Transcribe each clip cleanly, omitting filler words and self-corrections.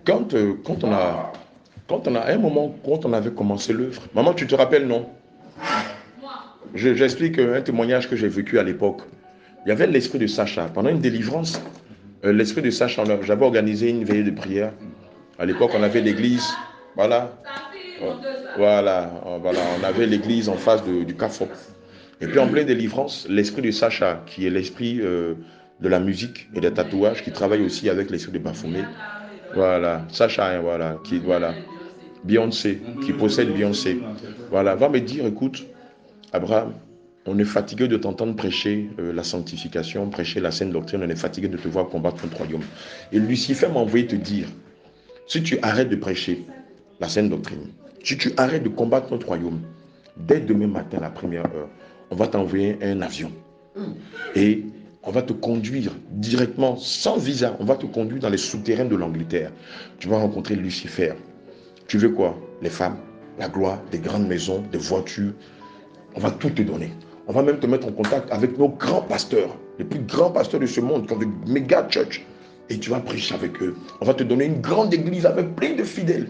À un moment, quand on avait commencé l'œuvre, maman, tu te rappelles, non? J'explique un témoignage que j'ai vécu à l'époque. Il y avait l'esprit de Sacha. Pendant une délivrance, l'esprit de Sacha, j'avais organisé une veillée de prière. À l'époque, on avait l'église, voilà. Voilà, on avait l'église en face du Carrefour. Et puis en pleine délivrance, l'esprit de Sacha, qui est l'esprit de la musique et des tatouages, qui travaille aussi avec l'esprit de Baphomet. Voilà, Sacha, hein, voilà, Beyoncé, qui possède Beyoncé. Voilà, va me dire, écoute, Abraham, on est fatigué de t'entendre prêcher la sanctification, prêcher la saine doctrine, on est fatigué de te voir combattre ton royaume. Et Lucifer m'a envoyé te dire, si tu arrêtes de prêcher la saine doctrine, si tu arrêtes de combattre notre royaume, dès demain matin, à la première heure, on va t'envoyer un avion. Et on va te conduire directement, sans visa, on va te conduire dans les souterrains de l'Angleterre. Tu vas rencontrer Lucifer. Tu veux quoi? Les femmes, la gloire, des grandes maisons, des voitures. On va tout te donner. On va même te mettre en contact avec nos grands pasteurs, les plus grands pasteurs de ce monde, comme des méga church. Et tu vas prêcher avec eux. On va te donner une grande église avec plein de fidèles.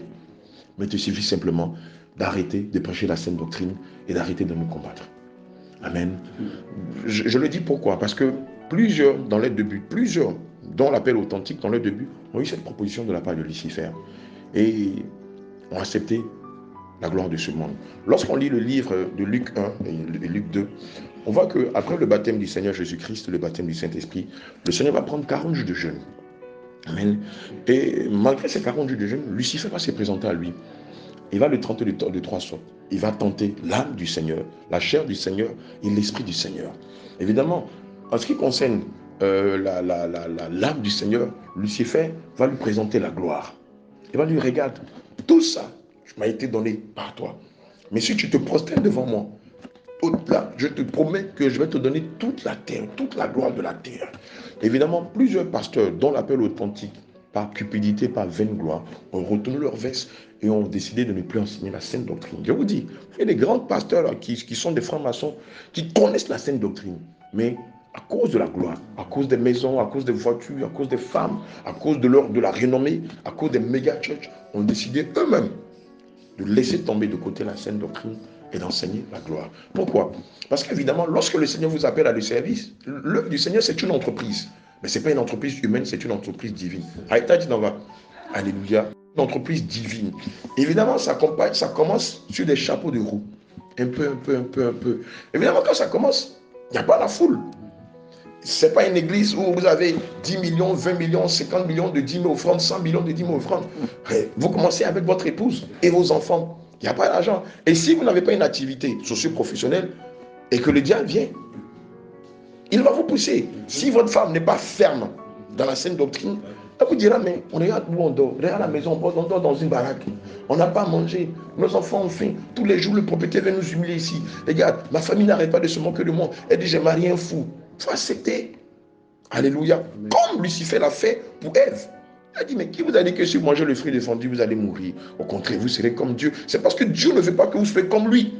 Mais il te suffit simplement d'arrêter de prêcher la saine doctrine et d'arrêter de nous combattre. Amen. Je le dis pourquoi? Parce que plusieurs, dans leur début, plusieurs, dont l'appel authentique dans leur début, ont eu cette proposition de la part de Lucifer. Et ont accepté la gloire de ce monde. Lorsqu'on lit le livre de Luc 1 et Luc 2, on voit qu'après le baptême du Seigneur Jésus-Christ, le baptême du Saint-Esprit, le Seigneur va prendre 40 jours de jeûne. Amen. Et malgré ces 40 jours de jeûne, Lucifer va se présenter à lui. Il va le tenter de trois sortes. Il va tenter l'âme du Seigneur, la chair du Seigneur et l'esprit du Seigneur. Évidemment, en ce qui concerne l'âme du Seigneur, Lucifer va lui présenter la gloire. Il va lui dire, regarde, tout ça m'a été donné par toi. Mais si tu te prosternes devant moi, au-delà, je te promets que je vais te donner toute la terre, toute la gloire de la terre. Évidemment, plusieurs pasteurs, dont l'appel authentique, par cupidité, par vaine gloire, ont retourné leur veste et ont décidé de ne plus enseigner la saine doctrine. Je vous dis, il y a des grands pasteurs là, qui sont des francs-maçons, qui connaissent la saine doctrine, mais à cause de la gloire, à cause des maisons, à cause des voitures, à cause des femmes, à cause de la renommée, à cause des méga church, ont décidé eux-mêmes de laisser tomber de côté la saine doctrine et d'enseigner la gloire. Pourquoi? Parce qu'évidemment, lorsque le Seigneur vous appelle à le service, l'œuvre du Seigneur, c'est une entreprise. Mais ce n'est pas une entreprise humaine, c'est une entreprise divine. Alléluia. Une entreprise divine. Évidemment, ça commence sur des chapeaux de roue. Un peu. Évidemment, quand ça commence, il n'y a pas la foule. Ce n'est pas une église où vous avez 10 millions, 20 millions, 50 millions de dîmes offrandes, 100 millions de dîmes offrandes. Vous commencez avec votre épouse et vos enfants. Il n'y a pas d'argent. Et si vous n'avez pas une activité socio-professionnelle et que le diable vient, il va vous pousser. Si votre femme n'est pas ferme dans la saine doctrine, elle vous dira, mais on regarde où on dort. Regarde la maison, on dort dans une baraque. On n'a pas à manger. Nos enfants ont faim. Tous les jours, le propriétaire vient nous humilier ici. Regarde, ma famille n'arrête pas de se moquer de moi. Elle dit, j'ai marié un fou. Il faut accepter. Alléluia. Amen. Comme Lucifer l'a fait pour Ève. Il a dit, mais qui vous a dit que si vous mangez le fruit défendu, vous allez mourir? Au contraire, vous serez comme Dieu. C'est parce que Dieu ne veut pas que vous soyez comme lui.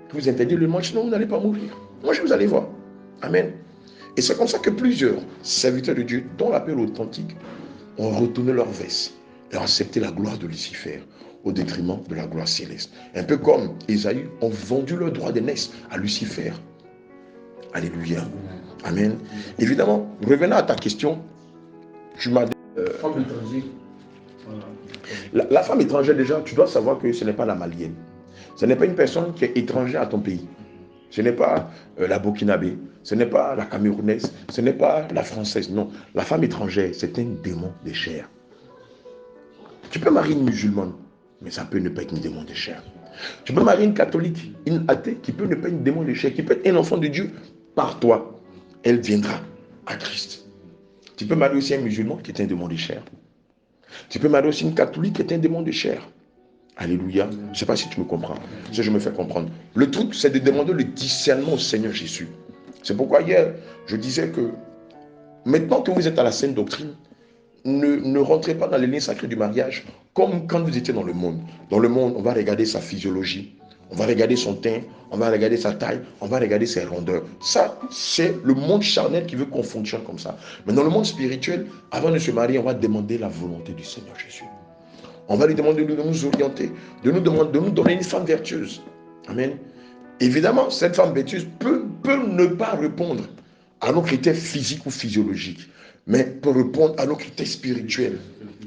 Que vous interdisez le manger, sinon vous n'allez pas mourir. Mangez, vous allez voir. Amen. Et c'est comme ça que plusieurs serviteurs de Dieu, dont l'appel authentique, ont retourné leur veste et ont accepté la gloire de Lucifer au détriment de la gloire céleste. Un peu comme Ésaü ont vendu leur droit d'aînesse à Lucifer. Alléluia. Amen. Évidemment, revenant à ta question, tu m'as dit... La femme étrangère, déjà, tu dois savoir que ce n'est pas la malienne. Ce n'est pas une personne qui est étrangère à ton pays. Ce n'est pas la burkinabé, ce n'est pas la camerounaise, ce n'est pas la française. Non, la femme étrangère, c'est un démon de chair. Tu peux marier une musulmane, mais ça peut ne pas être une démon de chair. Tu peux marier une catholique, une athée, qui peut ne pas être une démon de chair, qui peut être un enfant de Dieu par toi. Elle viendra à Christ. Tu peux marier aussi un musulman qui est un démon de chair. Tu peux marier aussi une catholique qui est un démon de chair. Alléluia. Je ne sais pas si tu me comprends. Si je me fais comprendre. Le truc, c'est de demander le discernement au Seigneur Jésus. C'est pourquoi hier, je disais que maintenant que vous êtes à la saine doctrine, ne rentrez pas dans les lignes sacrées du mariage comme quand vous étiez dans le monde. Dans le monde, on va regarder sa physiologie. On va regarder son teint, on va regarder sa taille, on va regarder ses rondeurs. Ça, c'est le monde charnel qui veut qu'on fonctionne comme ça. Mais dans le monde spirituel, avant de se marier, on va demander la volonté du Seigneur Jésus. On va lui demander de nous orienter, de nous donner une femme vertueuse. Amen. Évidemment, cette femme vertueuse peut ne pas répondre à nos critères physiques ou physiologiques, mais peut répondre à nos critères spirituels.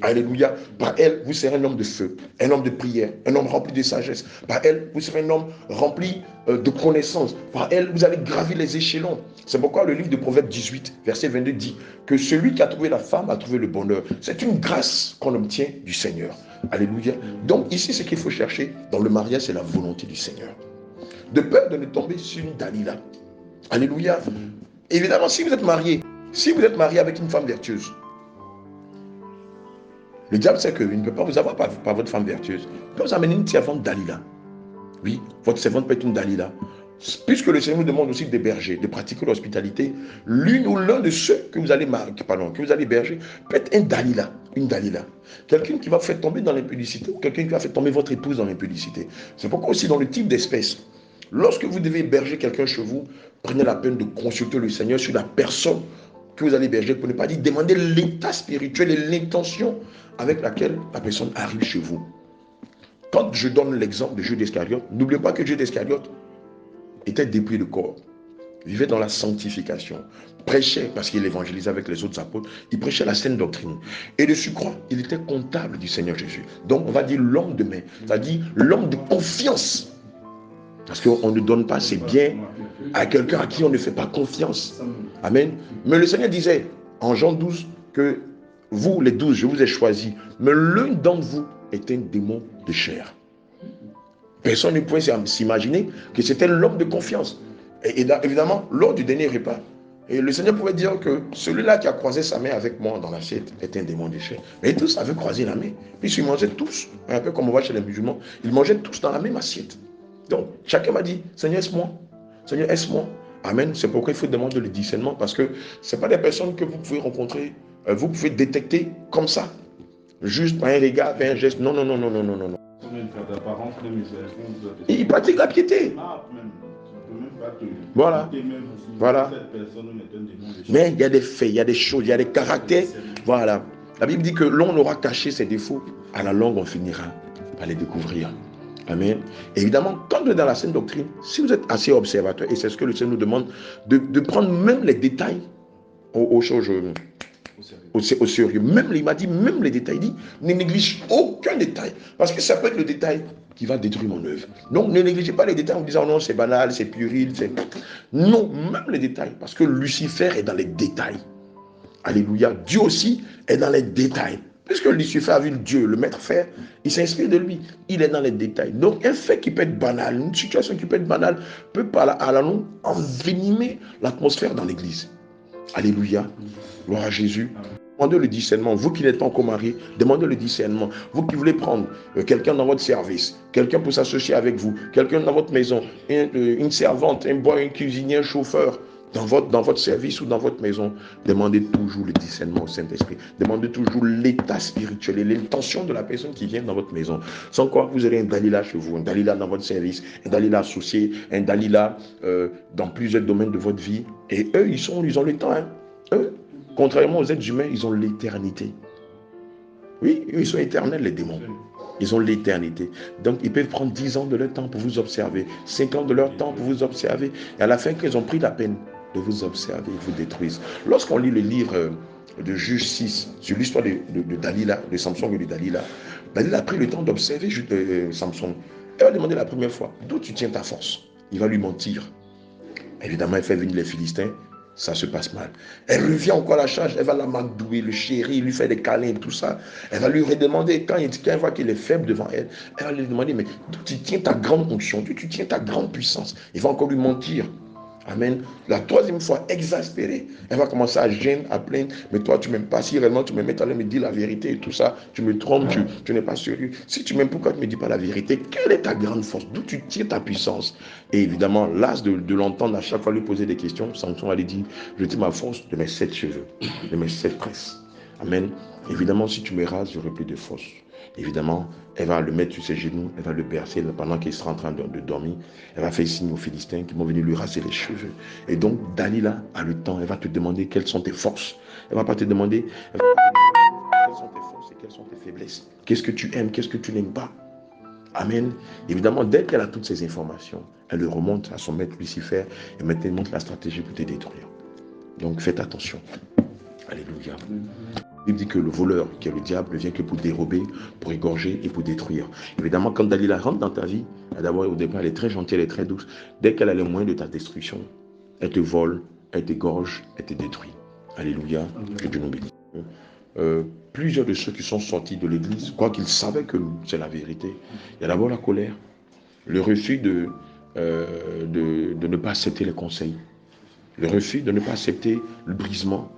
Alléluia. Par elle, vous serez un homme de feu, un homme de prière, un homme rempli de sagesse. Par elle, vous serez un homme rempli de connaissances. Par elle, vous allez gravir les échelons. C'est pourquoi le livre de Proverbes 18, verset 22 dit que celui qui a trouvé la femme a trouvé le bonheur. C'est une grâce qu'on obtient du Seigneur. Alléluia. Donc ici, ce qu'il faut chercher dans le mariage, c'est la volonté du Seigneur. De peur de ne tomber sur une Dalila. Alléluia. Évidemment, si vous êtes marié avec une femme vertueuse, le diable sait qu'il ne peut pas vous avoir par votre femme vertueuse. Il peut vous amener une servante Dalila. Oui, votre servante peut être une Dalila. Puisque le Seigneur nous demande aussi d'héberger, de pratiquer l'hospitalité, l'une ou l'un de ceux que vous allez héberger peut être un Dalila, une Dalila. Quelqu'un qui va vous faire tomber dans l'impudicité ou quelqu'un qui va faire tomber votre épouse dans l'impudicité. C'est pourquoi aussi dans le type d'espèce, lorsque vous devez héberger quelqu'un chez vous, prenez la peine de consulter le Seigneur sur la personne que vous allez héberger pour ne pas dire demander l'état spirituel et l'intention avec laquelle la personne arrive chez vous. Quand je donne l'exemple de Judas Iscariote, n'oubliez pas que Judas Iscariote était dépouillé de corps, vivait dans la sanctification, prêchait, parce qu'il évangélisait avec les autres apôtres, il prêchait la saine doctrine. Et de surcroît, il était comptable du Seigneur Jésus. Donc on va dire l'homme de main, c'est-à-dire l'homme de confiance. Parce qu'on ne donne pas ses biens à quelqu'un à qui on ne fait pas confiance. Amen. Mais le Seigneur disait en Jean 12 que vous, les 12, je vous ai choisis, mais l'un d'entre vous est un démon de chair. Personne ne pouvait s'imaginer que c'était l'homme de confiance. Et évidemment, lors du dernier repas, et le Seigneur pouvait dire que celui-là qui a croisé sa main avec moi dans l'assiette est un démon de chair. Mais tous avaient croisé la main. Puis ils mangeaient tous, un peu comme on voit chez les musulmans, ils mangeaient tous dans la même assiette. Donc, chacun m'a dit, Seigneur, aide-moi. Seigneur, aide-moi. Amen. C'est pourquoi il faut demander le discernement, parce que ce n'est pas des personnes que vous pouvez rencontrer, vous pouvez détecter comme ça. Juste par un regard, par un geste. Non, non, non, non, non, non, non. Il pratique la piété. Voilà. Voilà. Mais il y a des faits, il y a des choses, il y a des caractères. Voilà. La Bible dit que l'on aura caché ses défauts. À la longue, on finira par les découvrir. Amen. Évidemment, quand vous êtes dans la saine doctrine, si vous êtes assez observateur, et c'est ce que le Seigneur nous demande, de prendre même les détails aux choses, au sérieux. Même, il m'a dit, même les détails, il dit, ne néglige aucun détail. Parce que ça peut être le détail qui va détruire mon œuvre. Donc, ne négligez pas les détails en disant, non, c'est banal, c'est puéril. Non, même les détails. Parce que Lucifer est dans les détails. Alléluia. Dieu aussi est dans les détails. Puisque Lucifer a vu Dieu, le maître faire, il s'inspire de lui. Il est dans les détails. Donc, un fait qui peut être banal, une situation qui peut être banale, peut à la longue envenimer l'atmosphère dans l'église. Alléluia. Gloire à Jésus. Demandez le discernement. Vous qui n'êtes pas encore marié, demandez le discernement. Vous qui voulez prendre quelqu'un dans votre service, quelqu'un pour s'associer avec vous, quelqu'un dans votre maison, une servante, un boy, un cuisinier, un chauffeur, dans votre service ou dans votre maison, demandez toujours le discernement au Saint-Esprit. Demandez toujours l'état spirituel et l'intention de la personne qui vient dans votre maison. Sans quoi, vous aurez un Dalila chez vous, un Dalila dans votre service, un Dalila associé, un Dalila dans plusieurs domaines de votre vie. Et eux, ils ont le temps. Hein. Eux, contrairement aux êtres humains, ils ont l'éternité. Oui, ils sont éternels, les démons. Ils ont l'éternité. Donc, ils peuvent prendre 10 ans de leur temps pour vous observer, 5 ans de leur temps pour vous observer. Et à la fin, qu'ils ont pris la peine de vous observer, ils vous détruisent. Lorsqu'on lit le livre de Juge 6 sur l'histoire de Dalila, de Samson et de Dalila, Dalila a pris le temps d'observer Samson. Elle va demander la première fois, d'où tu tiens ta force? Il va lui mentir. Évidemment, elle fait venir les Philistins. Ça se passe mal. Elle revient encore à la charge, elle va la m'adouer, le chérir, lui faire des câlins, tout ça. Elle va lui redemander, quand elle voit qu'il est faible devant elle, elle va lui demander, mais d'où tu tiens ta grande onction, d'où tu tiens ta grande puissance? Il va encore lui mentir. Amen. La troisième fois, exaspérée, elle va commencer à gêner, à plaindre. Mais toi, tu ne m'aimes pas. Si réellement tu m'aimes, tu allais me dire la vérité et tout ça. Tu me trompes, tu n'es pas sérieux. Si tu m'aimes, pourquoi tu ne me dis pas la vérité? Quelle est ta grande force? D'où tu tires ta puissance? Et évidemment, l'as de l'entendre à chaque fois lui poser des questions, Samson allait dire, je tire ma force de mes 7 cheveux, de mes 7 tresses. Amen. Évidemment, si tu me rases, j'aurai plus de force. Évidemment, elle va le mettre sur ses genoux, elle va le bercer pendant qu'il sera en train de dormir. Elle va faire signe aux Philistins qui vont venir lui raser les cheveux. Et donc, Dalila a le temps, elle va te demander quelles sont tes forces. Elle ne va pas te demander, elle va pas te demander quelles sont tes forces et quelles sont tes faiblesses. Qu'est-ce que tu aimes, qu'est-ce que tu n'aimes pas. Amen. Évidemment, dès qu'elle a toutes ces informations, elle le remonte à son maître Lucifer et maintenant elle montre la stratégie pour te détruire. Donc, faites attention. Alléluia. Il dit que le voleur, qui est le diable, ne vient que pour dérober, pour égorger et pour détruire. Évidemment, quand Dalila rentre dans ta vie, d'abord au départ, elle est très gentille, elle est très douce. Dès qu'elle a les moyens de ta destruction, elle te vole, elle t'égorge, elle te détruit. Alléluia. Que Dieu nous bénisse. Plusieurs de ceux qui sont sortis de l'église, quoi qu'ils savaient que c'est la vérité, il y a d'abord la colère, le refus de ne pas accepter les conseils, le refus de ne pas accepter le brisement,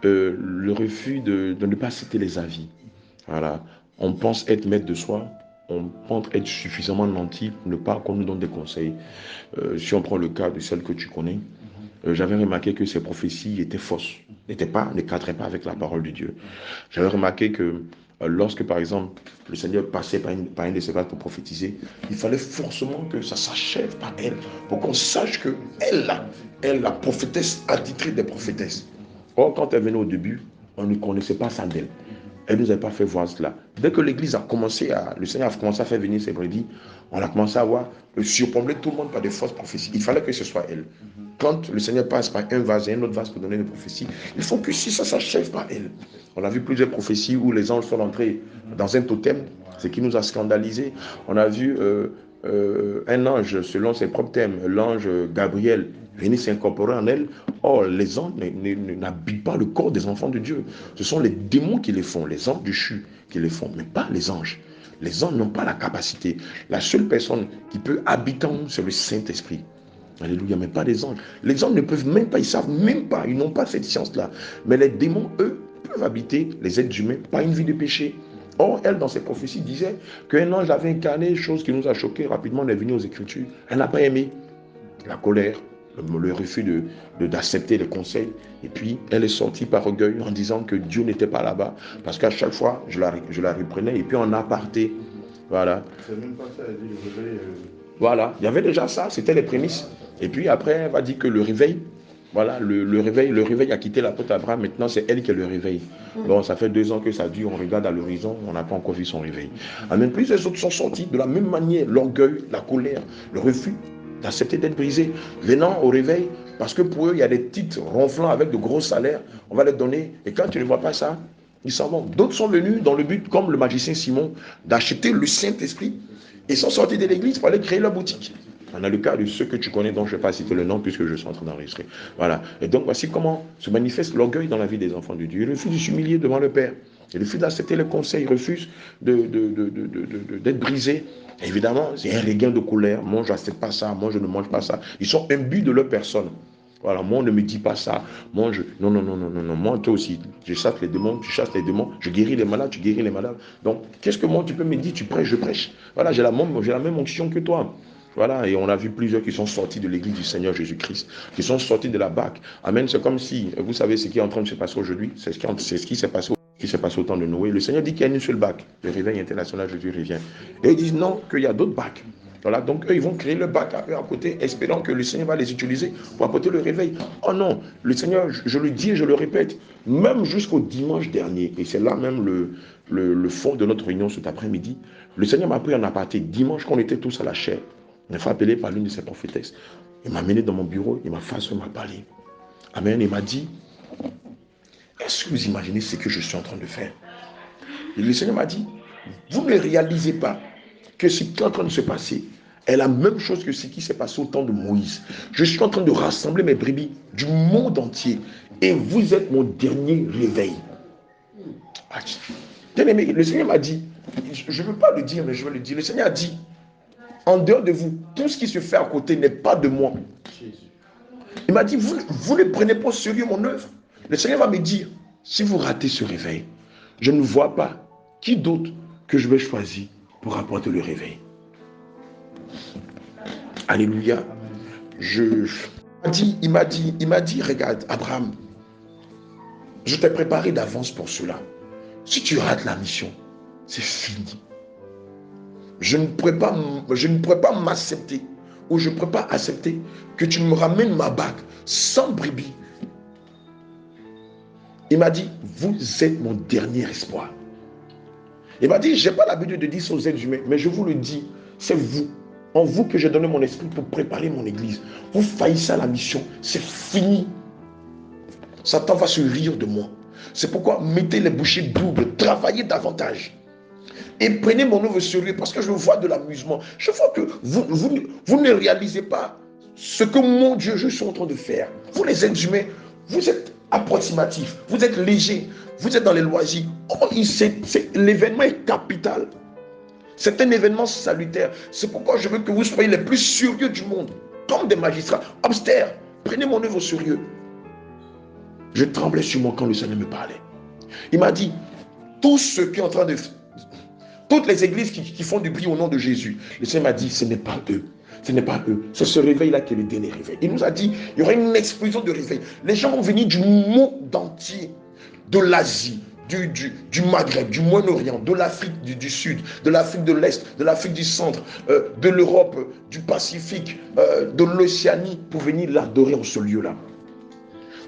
le refus de ne pas accepter les avis. Voilà. On pense être maître de soi, on pense être suffisamment nanti pour ne pas qu'on nous donne des conseils. Si on prend le cas de celle que tu connais, j'avais remarqué que ces prophéties étaient fausses, ne cadraient pas avec la parole de Dieu. J'avais remarqué que lorsque, par exemple, le Seigneur passait par une de ses vagues pour prophétiser, il fallait forcément que ça s'achève par elle, pour qu'on sache que elle, la prophétesse attitrée des prophétesses. Or, quand elle venait au début, on ne connaissait pas ça d'elle. Elle ne nous a pas fait voir cela. Dès que l'église le Seigneur a commencé à faire venir ses brebis, on a commencé à voir, surplombé tout le monde par des fausses prophéties. Il fallait que ce soit elle. Quand le Seigneur passe par un vase et un autre vase pour donner des prophéties, il faut que si ça s'achève par elle. On a vu plusieurs prophéties où les anges sont entrés dans un totem, ce qui nous a scandalisés. On a vu un ange, selon ses propres thèmes, l'ange Gabriel, venir s'incorporer en elle. Or, les anges n'habitent pas le corps des enfants de Dieu. Ce sont les démons qui les font, les anges du CHU qui les font, mais pas les anges. Les anges n'ont pas la capacité. La seule personne qui peut habiter en nous, c'est le Saint-Esprit. Alléluia, mais pas les anges. Les anges ne peuvent même pas, ils savent même pas, ils n'ont pas cette science-là. Mais les démons, eux, peuvent habiter les êtres humains par une vie de péché. Or, elle, dans ses prophéties, disait qu'un ange avait incarné, chose qui nous a choqués. Rapidement, on est venu aux Écritures. Elle n'a pas aimé la colère, le refus d'accepter les conseils. Et puis, elle est sortie par orgueil en disant que Dieu n'était pas là-bas. Parce qu'à chaque fois, je la reprenais. Et puis, en aparté, voilà. C'est même pas ça, elle dit le réveil. Voilà, il y avait déjà ça, c'était les prémices. Et puis après, elle va dire que le réveil, voilà, le réveil a quitté l'apôtre Abraham. Maintenant, c'est elle qui est le réveil. Bon, ça fait 2 ans que ça dure, on regarde à l'horizon, on n'a pas encore vu son réveil. Amen. Puis les autres sont sortis de la même manière, l'orgueil, la colère, le refus d'accepter d'être brisé, venant au réveil, parce que pour eux, il y a des titres ronflants avec de gros salaires, on va les donner, et quand tu ne vois pas ça, ils s'en vont. D'autres sont venus dans le but, comme le magicien Simon, d'acheter le Saint-Esprit. Ils sont sortis de l'église pour aller créer leur boutique. On a le cas de ceux que tu connais, dont je ne vais pas citer le nom puisque je suis en train d'enregistrer. Voilà. Et donc, voici comment se manifeste l'orgueil dans la vie des enfants de Dieu. Ils refusent de s'humilier devant le Père. Ils refusent d'accepter les conseils. Ils refusent d'être brisés. Et évidemment, c'est un regain de colère. Moi, je n'accepte pas ça. Moi, je ne mange pas ça. Ils sont imbus de leur personne. Voilà, moi, on ne me dit pas ça. Moi, non, non, non, non, non, non. Moi, toi aussi, je chasse les démons, tu chasses les démons. Je guéris les malades, tu guéris les malades. Donc, qu'est-ce que moi, tu peux me dire? Tu prêches, je prêche. Voilà, j'ai la même onction que toi. Voilà, et on a vu plusieurs qui sont sortis de l'église du Seigneur Jésus-Christ, qui sont sortis de la barque. Amen. C'est comme si, vous savez ce qui est en train de se passer aujourd'hui, c'est ce qui s'est passé au temps de Noé. Le Seigneur dit qu'il y a une seule barque. Le réveil international, Jésus revient. Et ils disent non, qu'il y a d'autres barques. Voilà, donc eux, ils vont créer le bac à côté, espérant que le Seigneur va les utiliser pour apporter le réveil. Oh non, le Seigneur, je le dis et je le répète, même jusqu'au dimanche dernier, et c'est là même le fond de notre réunion cet après-midi, le Seigneur m'a pris en aparté, dimanche qu'on était tous à la chaire, il m'a fait appeler par l'une de ses prophétesses. Il m'a mené dans mon bureau, il m'a fait asseoir, il m'a parlé. Amen, il m'a dit, est-ce que vous imaginez ce que je suis en train de faire? Et le Seigneur m'a dit, vous ne réalisez pas que ce qui est en train de se passer est la même chose que ce qui s'est passé au temps de Moïse. Je suis en train de rassembler mes brebis du monde entier et vous êtes mon dernier réveil. Bien-aimé, le Seigneur m'a dit, je ne veux pas le dire, mais je vais le dire. Le Seigneur a dit, en dehors de vous, tout ce qui se fait à côté n'est pas de moi. Il m'a dit, vous ne prenez pas au sérieux mon œuvre. Le Seigneur va me dire, si vous ratez ce réveil, je ne vois pas qui d'autre que je vais choisir pour apporter le réveil. Alléluia. Il m'a dit, regarde, Abraham, Je t'ai préparé d'avance pour cela. Si tu rates la mission, c'est fini. Je ne pourrais pas m'accepter, ou je ne pourrais pas accepter que tu me ramènes ma bague sans brebis. Il m'a dit, vous êtes mon dernier espoir. Il m'a dit, je n'ai pas l'habitude de dire ça aux êtres humains, mais je vous le dis, c'est vous, en vous que j'ai donné mon esprit pour préparer mon église. Vous faillissez à la mission, c'est fini. Satan va se rire de moi. C'est pourquoi mettez les bouchées doubles, travaillez davantage. Et prenez mon œuvre au sérieux parce que je vois de l'amusement. Je vois que vous ne réalisez pas ce que mon Dieu, je suis en train de faire. Vous les êtres humains, vous êtes approximatifs, vous êtes légers, vous êtes dans les loisirs. Oh, l'événement est capital. C'est un événement salutaire. C'est pourquoi je veux que vous soyez les plus sérieux du monde. Comme des magistrats. Austère, prenez mon œuvre au sérieux. Je tremblais sur moi quand le Seigneur me parlait. Il m'a dit, tous ceux qui sont en train de... Toutes les églises qui font du bruit au nom de Jésus, le Seigneur m'a dit, ce n'est pas eux. Ce n'est pas eux. C'est ce réveil-là qui est le dernier réveil. Il nous a dit, il y aura une explosion de réveil. Les gens vont venir du monde entier, de l'Asie, du Maghreb, du Moyen-Orient, de l'Afrique du Sud, de l'Afrique de l'Est, de l'Afrique du Centre, de l'Europe, du Pacifique, de l'Océanie, pour venir l'adorer en ce lieu-là.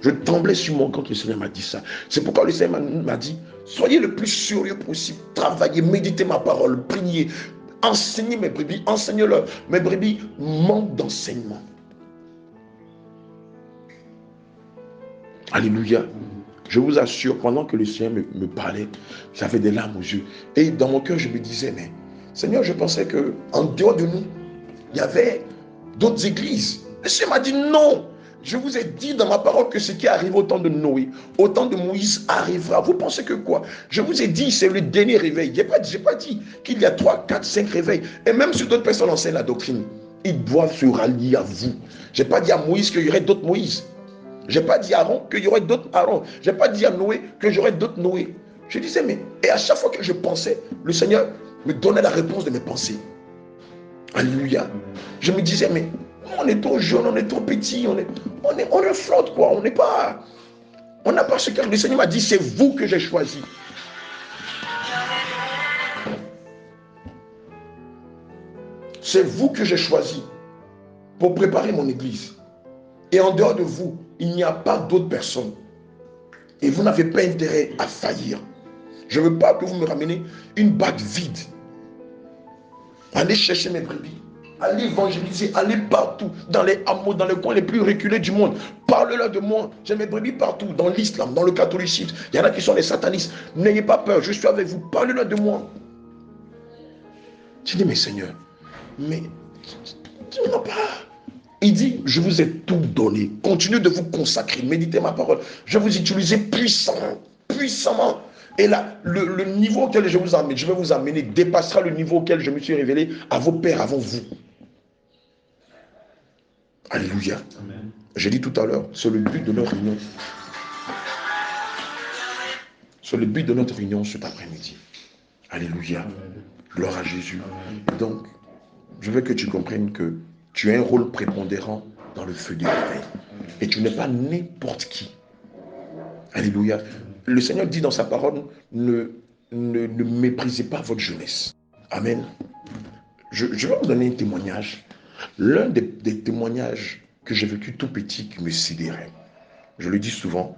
Je tremblais sur mon quand le Seigneur m'a dit ça. C'est pourquoi le Seigneur m'a dit, soyez le plus sérieux possible, travaillez, méditez ma parole, priez, enseignez mes brebis, enseignez-leur. Mes brebis manquent d'enseignement. Alléluia. Je vous assure, pendant que le Seigneur me parlait, j'avais des larmes aux yeux. Et dans mon cœur, je me disais, mais Seigneur, je pensais qu'en dehors de nous, il y avait d'autres églises. Le Seigneur m'a dit non. Je vous ai dit dans ma parole que ce qui arrive au temps de Noé, au temps de Moïse arrivera. Vous pensez que quoi? Je vous ai dit, c'est le dernier réveil. Je n'ai pas dit qu'il y a 3, 4, 5 réveils. Et même si d'autres personnes enseignent la doctrine, ils doivent se rallier à vous. Je n'ai pas dit à Moïse qu'il y aurait d'autres Moïse. Je n'ai pas dit à Aaron qu'il y aurait d'autres Aaron. Je n'ai pas dit à Noé que j'aurais d'autres Noé. Je disais, mais... Et à chaque fois que je pensais, le Seigneur me donnait la réponse de mes pensées. Alléluia. Je me disais, mais on est trop jeune, on est trop petit, on flotte quoi. On n'a pas ce cœur. Le Seigneur m'a dit, c'est vous que j'ai choisi. C'est vous que j'ai choisi pour préparer mon église. Et en dehors de vous, il n'y a pas d'autres personnes. Et vous n'avez pas intérêt à faillir. Je ne veux pas que vous me rameniez une bague vide. Allez chercher mes brebis. Allez évangéliser. Allez partout. Dans les hameaux, dans les coins les plus reculés du monde. Parlez-leur de moi. J'ai mes brebis partout. Dans l'islam, dans le catholicisme. Il y en a qui sont les satanistes. N'ayez pas peur. Je suis avec vous. Parlez-leur de moi. Je dis, mais Seigneur, mais tu n'as pas... Il dit, je vous ai tout donné. Continuez de vous consacrer. Méditez ma parole. Je vais vous utiliser puissamment. Puissamment. Et là, le niveau auquel je vais vous amener, dépassera le niveau auquel je me suis révélé à vos pères avant vous. Alléluia. J'ai dit tout à l'heure, c'est le but de notre réunion. C'est le but de notre réunion cet après-midi. Alléluia. Amen. Gloire à Jésus. Donc, je veux que tu comprennes que tu as un rôle prépondérant dans le feu du réveil. Et tu n'es pas n'importe qui. Alléluia. Le Seigneur dit dans sa parole, ne méprisez pas votre jeunesse. Amen. Je vais vous donner un témoignage. L'un des témoignages que j'ai vécu tout petit qui me sidérait. Je le dis souvent.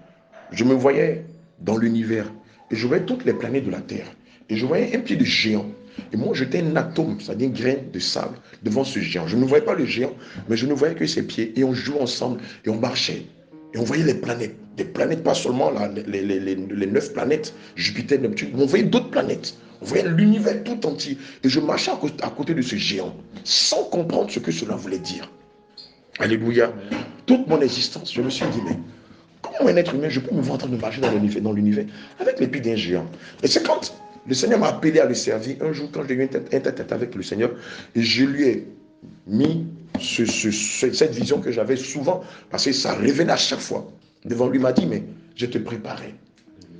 Je me voyais dans l'univers et je voyais toutes les planètes de la Terre. Et je voyais un pied de géant. Et moi, j'étais un atome, c'est-à-dire une graine de sable devant ce géant. Je ne voyais pas le géant, mais je ne voyais que ses pieds. Et on jouait ensemble et on marchait. Et on voyait les planètes. Des planètes, pas seulement là, les 9 planètes, Jupiter, Neptune, mais on voyait d'autres planètes. On voyait l'univers tout entier. Et je marchais à côté de ce géant, sans comprendre ce que cela voulait dire. Alléluia. Toute mon existence, je me suis dit, mais comment un être humain, je peux me voir en train de marcher dans l'univers avec les pieds d'un géant? Et c'est quand le Seigneur m'a appelé à le servir, un jour, quand j'ai eu un tête-à-tête avec le Seigneur, et je lui ai mis cette vision que j'avais souvent, parce que ça revenait à chaque fois. Devant lui, il m'a dit, mais je te préparais,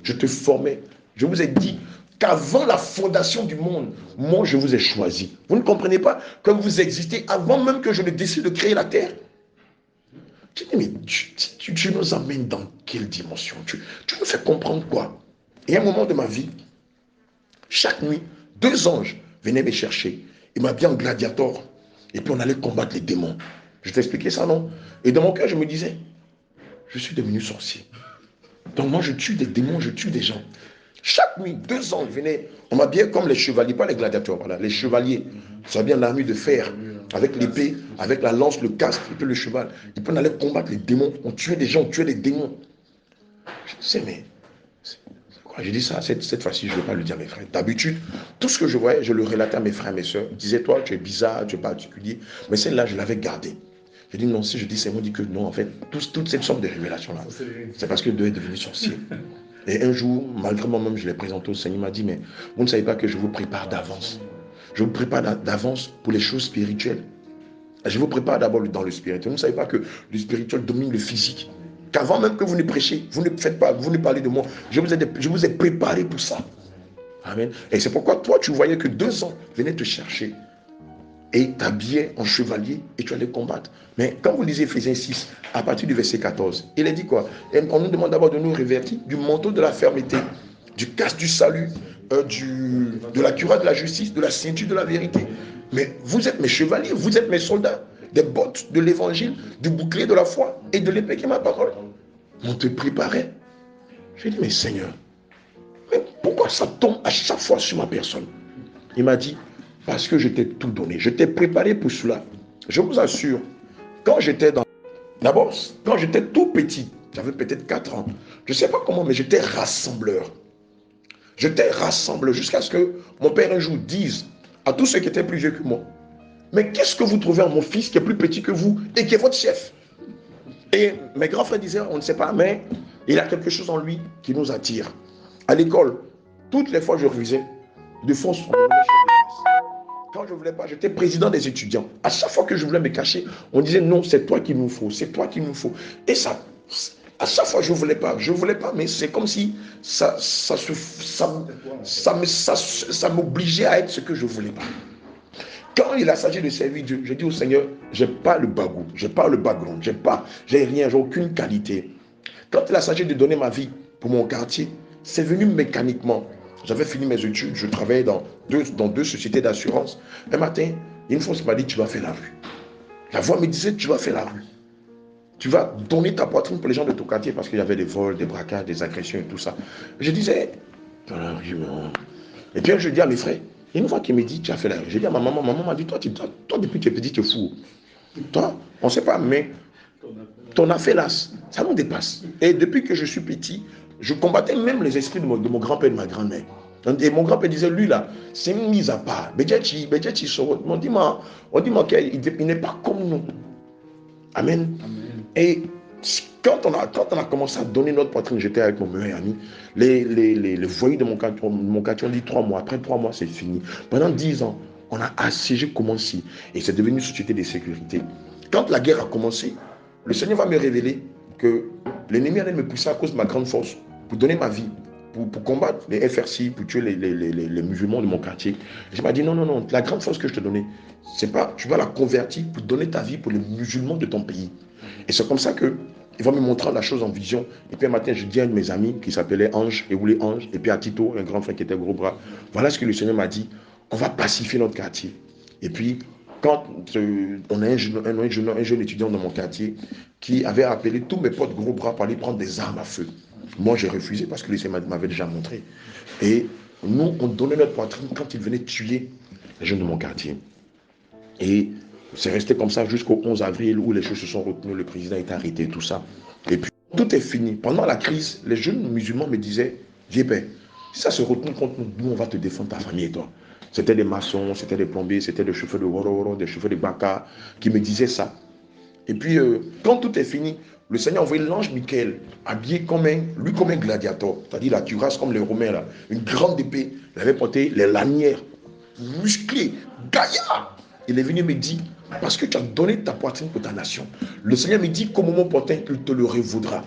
je te formais. Je vous ai dit qu'avant la fondation du monde, moi, je vous ai choisi. Vous ne comprenez pas que vous existez avant même que je ne décide de créer la terre? Je dis, mais tu nous amènes dans quelle dimension? Tu nous fais comprendre quoi? Et à un moment de ma vie, chaque nuit, 2 anges venaient me chercher. Ils m'habillaient en gladiateur. Et puis on allait combattre les démons. Je t'expliquais ça, non? Et dans mon cœur, je me disais, je suis devenu sorcier. Donc moi, je tue des démons, je tue des gens. Chaque nuit, 2 anges venaient. On m'habillait comme les chevaliers, pas les gladiateurs, voilà, les chevaliers. Ça bien l'armure de fer, avec l'épée, avec la lance, le casque, et puis le cheval. Et puis on allait combattre les démons. On tuait des gens, on tuait des démons. Je disais, mais j'ai dit ça, cette fois-ci, je ne vais pas le dire à mes frères. D'habitude, tout ce que je voyais, je le relatais à mes frères et mes soeurs. Je disais, toi, tu es bizarre, tu es particulier. Mais celle-là, je l'avais gardée. Je dis, non, si je dis, c'est moi, dit que non, en fait, toute cette sorte de révélation-là, c'est parce que Dieu est devenu sorcier. Et un jour, malgré moi-même, je l'ai présenté au Seigneur, il m'a dit, mais vous ne savez pas que je vous prépare d'avance. Je vous prépare d'avance pour les choses spirituelles. Je vous prépare d'abord dans le spirituel. Vous ne savez pas que le spirituel domine le physique. Qu'avant même que vous ne prêchiez, vous ne faites pas, vous ne parlez de moi. Je vous ai préparé pour ça. Amen. Et c'est pourquoi toi, tu voyais que 2 ans venaient te chercher et t'habillaient en chevalier et tu allais combattre. Mais quand vous lisez Éphésiens 6, à partir du verset 14, il est dit quoi? Et on nous demande d'abord de nous revêtir du manteau de la fermeté, du casque du salut, de la cuirasse de la justice, de la ceinture de la vérité. Mais vous êtes mes chevaliers, vous êtes mes soldats, des bottes de l'évangile, du bouclier de la foi et de l'épée qui est ma parole. On te préparait. J'ai dit, mais Seigneur, mais pourquoi ça tombe à chaque fois sur ma personne? Il m'a dit, parce que je t'ai tout donné. Je t'ai préparé pour cela. Je vous assure, quand j'étais dans... D'abord, quand j'étais tout petit, j'avais peut-être 4 ans, je ne sais pas comment, mais j'étais rassembleur. J'étais rassembleur jusqu'à ce que mon père un jour dise à tous ceux qui étaient plus vieux que moi, mais qu'est-ce que vous trouvez en mon fils qui est plus petit que vous et qui est votre chef? Et mes grands frères disaient, on ne sait pas, mais il a quelque chose en lui qui nous attire. À l'école, toutes les fois que je refusais, de force, on me donnait chef de classe. Quand je ne voulais pas, j'étais président des étudiants. À chaque fois que je voulais me cacher, on disait non, c'est toi qu'il nous faut, c'est toi qu'il nous faut. Et ça, à chaque fois, je ne voulais pas, mais c'est comme si ça m'obligeait à être ce que je ne voulais pas. Quand il a s'agit de servir Dieu, je dis au Seigneur, je n'ai pas le bagou, je n'ai pas le background, j'ai rien, j'ai aucune qualité. Quand il a s'agit de donner ma vie pour mon quartier, c'est venu mécaniquement. J'avais fini mes études, je travaillais dans deux sociétés d'assurance. Un matin, une fois, il m'a dit, tu vas faire la rue. La voix me disait, tu vas faire la rue. Tu vas donner ta poitrine pour les gens de ton quartier parce qu'il y avait des vols, des braquages, des agressions et tout ça. Je disais, dans la rue, et puis je dis à mes frères, une fois qu'il me dit, tu as fait la rue. Je dis à ma maman m'a dit, toi depuis que tu es petit, tu es fou. Toi, on ne sait pas, mais ton affaire là, ça nous dépasse. Et depuis que je suis petit, je combattais même les esprits de mon grand-père et de ma grand-mère. Et mon grand-père disait, lui là, c'est une mise à part. On dit, il n'est pas comme nous. Amen. Et quand on a commencé à donner notre poitrine, j'étais avec mon meilleur ami, les voyous de mon quartier ont dit 3 mois. Après 3 mois, c'est fini. Pendant 10 ans, on a assiégé Commency. Et c'est devenu une société de sécurité. Quand la guerre a commencé, le Seigneur va me révéler que l'ennemi allait me pousser à cause de ma grande force pour donner ma vie, pour combattre les FRC, pour tuer les musulmans de mon quartier. Je m'ai dit non, la grande force que je te donnais, c'est pas, tu vas la convertir pour donner ta vie pour les musulmans de ton pays. Et c'est comme ça que il va me montrer la chose en vision. Et puis un matin, je dis à un de mes amis qui s'appelait Ange, et voulait Ange, et puis à Tito, un grand frère qui était gros bras, voilà ce que le Seigneur m'a dit, on va pacifier notre quartier. Et puis, quand on a un jeune étudiant dans mon quartier qui avait appelé tous mes potes gros bras pour aller prendre des armes à feu. Moi, j'ai refusé parce que le Seigneur m'avait déjà montré. Et nous, on donnait notre poitrine quand il venait tuer les jeunes de mon quartier. Et c'est resté comme ça jusqu'au 11 avril où les choses se sont retenues, le président a été arrêté, tout ça. Et puis, tout est fini. Pendant la crise, les jeunes musulmans me disaient, vieux père, si ça se retourne contre nous, on va te défendre ta famille et toi. C'était des maçons, c'était des plombiers, c'était des chauffeurs de Woro, des chauffeurs de Baka qui me disaient ça. Et puis, quand tout est fini, le Seigneur a envoyé l'ange Michael, habillé comme un gladiateur, c'est-à-dire la cuirasse comme les Romains, là, une grande épée. Il avait porté les lanières, musclé, gaillard. Il est venu me dire, parce que tu as donné ta poitrine pour ta nation, le Seigneur me dit qu'au moment opportun, il te le revaudra.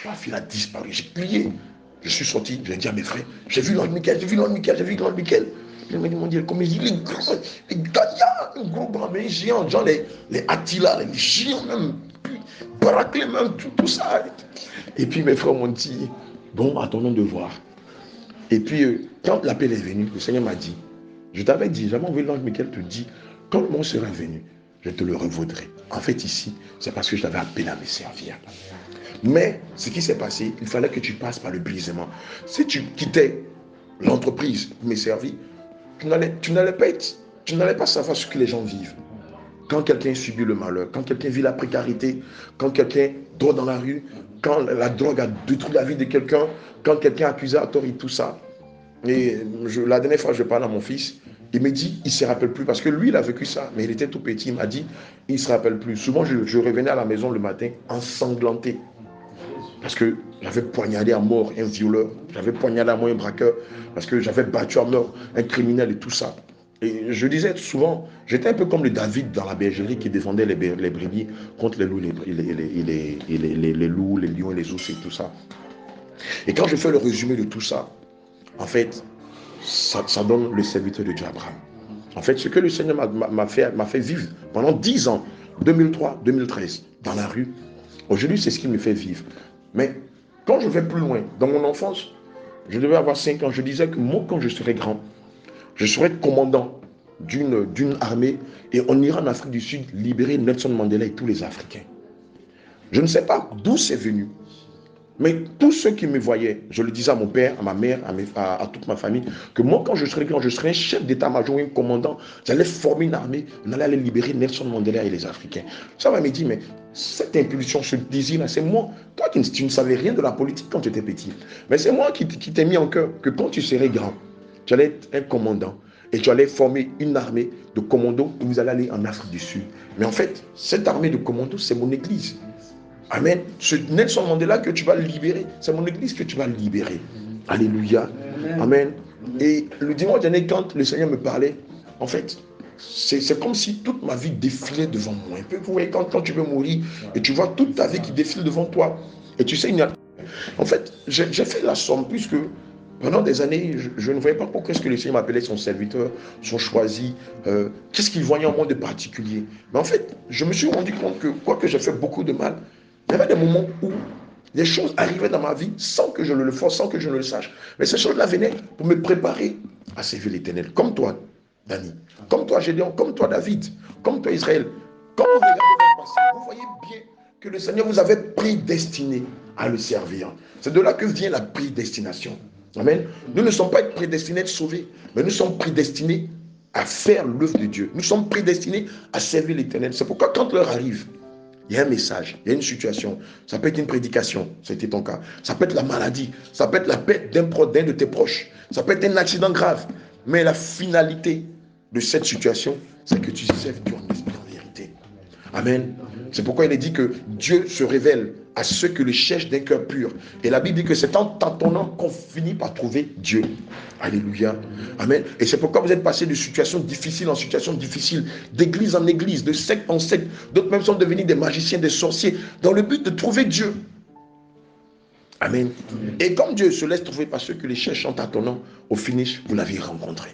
Paf, il a disparu. J'ai crié. Je suis sorti, j'ai dit à mes frères, j'ai vu l'ange Michael, j'ai vu l'ange Michael. Je me demandais comment il dit, les gaillards, un gros bras, mais les géants, genre les Attila, les géants même, puis braque les mains, tout ça. Et puis mes frères m'ont dit, bon, attendons de voir. Et puis, quand l'appel est venu, le Seigneur m'a dit, je t'avais dit, j'avais envoyé l'ange Michael te dit, quand le moment sera venu, je te le revaudrai. En fait, ici, c'est parce que je t'avais appelé à me servir. Mais ce qui s'est passé, il fallait que tu passes par le brisement. Si tu quittais l'entreprise pour me servir, tu n'allais pas savoir ce que les gens vivent. Quand quelqu'un subit le malheur, quand quelqu'un vit la précarité, quand quelqu'un dort dans la rue, quand la drogue a détruit la vie de quelqu'un, quand quelqu'un est accusé à tort et tout ça. Et la dernière fois, je parle à mon fils, il me dit, il ne se rappelle plus, parce que lui, il a vécu ça, mais il était tout petit, il m'a dit, il ne se rappelle plus. Souvent, je revenais à la maison le matin ensanglanté, parce que j'avais poignardé à mort un violeur, j'avais poignardé à mort un braqueur, parce que j'avais battu à mort un criminel et tout ça. Et je disais souvent, j'étais un peu comme le David dans la bergerie qui défendait les brebis contre les loups, les loups, les lions, les ours et tout ça. Et quand je fais le résumé de tout ça, en fait, ça donne le serviteur de Dieu Abraham. En fait, ce que le Seigneur m'a fait vivre pendant 10 ans, 2003, 2013, dans la rue, aujourd'hui, c'est ce qui me fait vivre. Mais quand je vais plus loin, dans mon enfance, je devais avoir 5 ans, je disais que moi, quand je serai grand, je serai commandant d'une armée et on ira en Afrique du Sud libérer Nelson Mandela et tous les Africains. Je ne sais pas d'où c'est venu. Mais tous ceux qui me voyaient, je le disais à mon père, à ma mère, à toute ma famille, que moi, quand je serai grand, je serai un chef d'état-major, un commandant, j'allais former une armée, on allait aller libérer Nelson Mandela et les Africains. Ça va me dire, mais cette impulsion, ce désir-là, c'est moi. Toi, tu ne savais rien de la politique quand tu étais petit. Mais c'est moi qui t'ai mis en cœur que quand tu serais grand, tu allais être un commandant et tu allais former une armée de commandos et vous allez aller en Afrique du Sud. Mais en fait, cette armée de commandos, c'est mon église. Amen. Ce Nelson Mandela que tu vas libérer, c'est mon église que tu vas libérer. Alléluia. Amen. Et le dimanche dernier, quand le Seigneur me parlait, en fait, c'est comme si toute ma vie défilait devant moi. Vous voyez, quand tu veux mourir et tu vois toute ta vie qui défile devant toi, et tu sais, en fait, j'ai fait la somme, puisque pendant des années, je ne voyais pas pourquoi est-ce que le Seigneur m'appelait son serviteur, son choisi. Qu'est-ce qu'il voyait en moi de particulier. Mais en fait, je me suis rendu compte que, quoique j'ai fait beaucoup de mal, il y avait des moments où les choses arrivaient dans ma vie sans que je le fasse, sans que je ne le sache. Mais ces choses-là venaient pour me préparer à servir l'Éternel. Comme toi, Dani. Comme toi, Gédéon. Comme toi, David. Comme toi, Israël. Quand vous regardez votre passé, vous voyez bien que le Seigneur vous avait prédestiné à le servir. C'est de là que vient la prédestination. Amen. Nous ne sommes pas prédestinés à être sauvés, mais nous sommes prédestinés à faire l'œuvre de Dieu. Nous sommes prédestinés à servir l'Éternel. C'est pourquoi quand l'heure arrive, il y a un message, il y a une situation. Ça peut être une prédication, c'était ton cas. Ça peut être la maladie, ça peut être la perte d'un de tes proches. Ça peut être un accident grave. Mais la finalité de cette situation, c'est que tu serves Dieu en esprit, en vérité. Amen. C'est pourquoi il est dit que Dieu se révèle à ceux qui le cherchent d'un cœur pur. Et la Bible dit que c'est en tâtonnant qu'on finit par trouver Dieu. Alléluia. Amen. Et c'est pourquoi vous êtes passé de situation difficile en situation difficile, d'église en église, de secte en secte. D'autres même sont devenus des magiciens, des sorciers, dans le but de trouver Dieu. Amen. Et comme Dieu se laisse trouver par ceux qui les cherchent en tâtonnant, au finish, vous l'avez rencontré.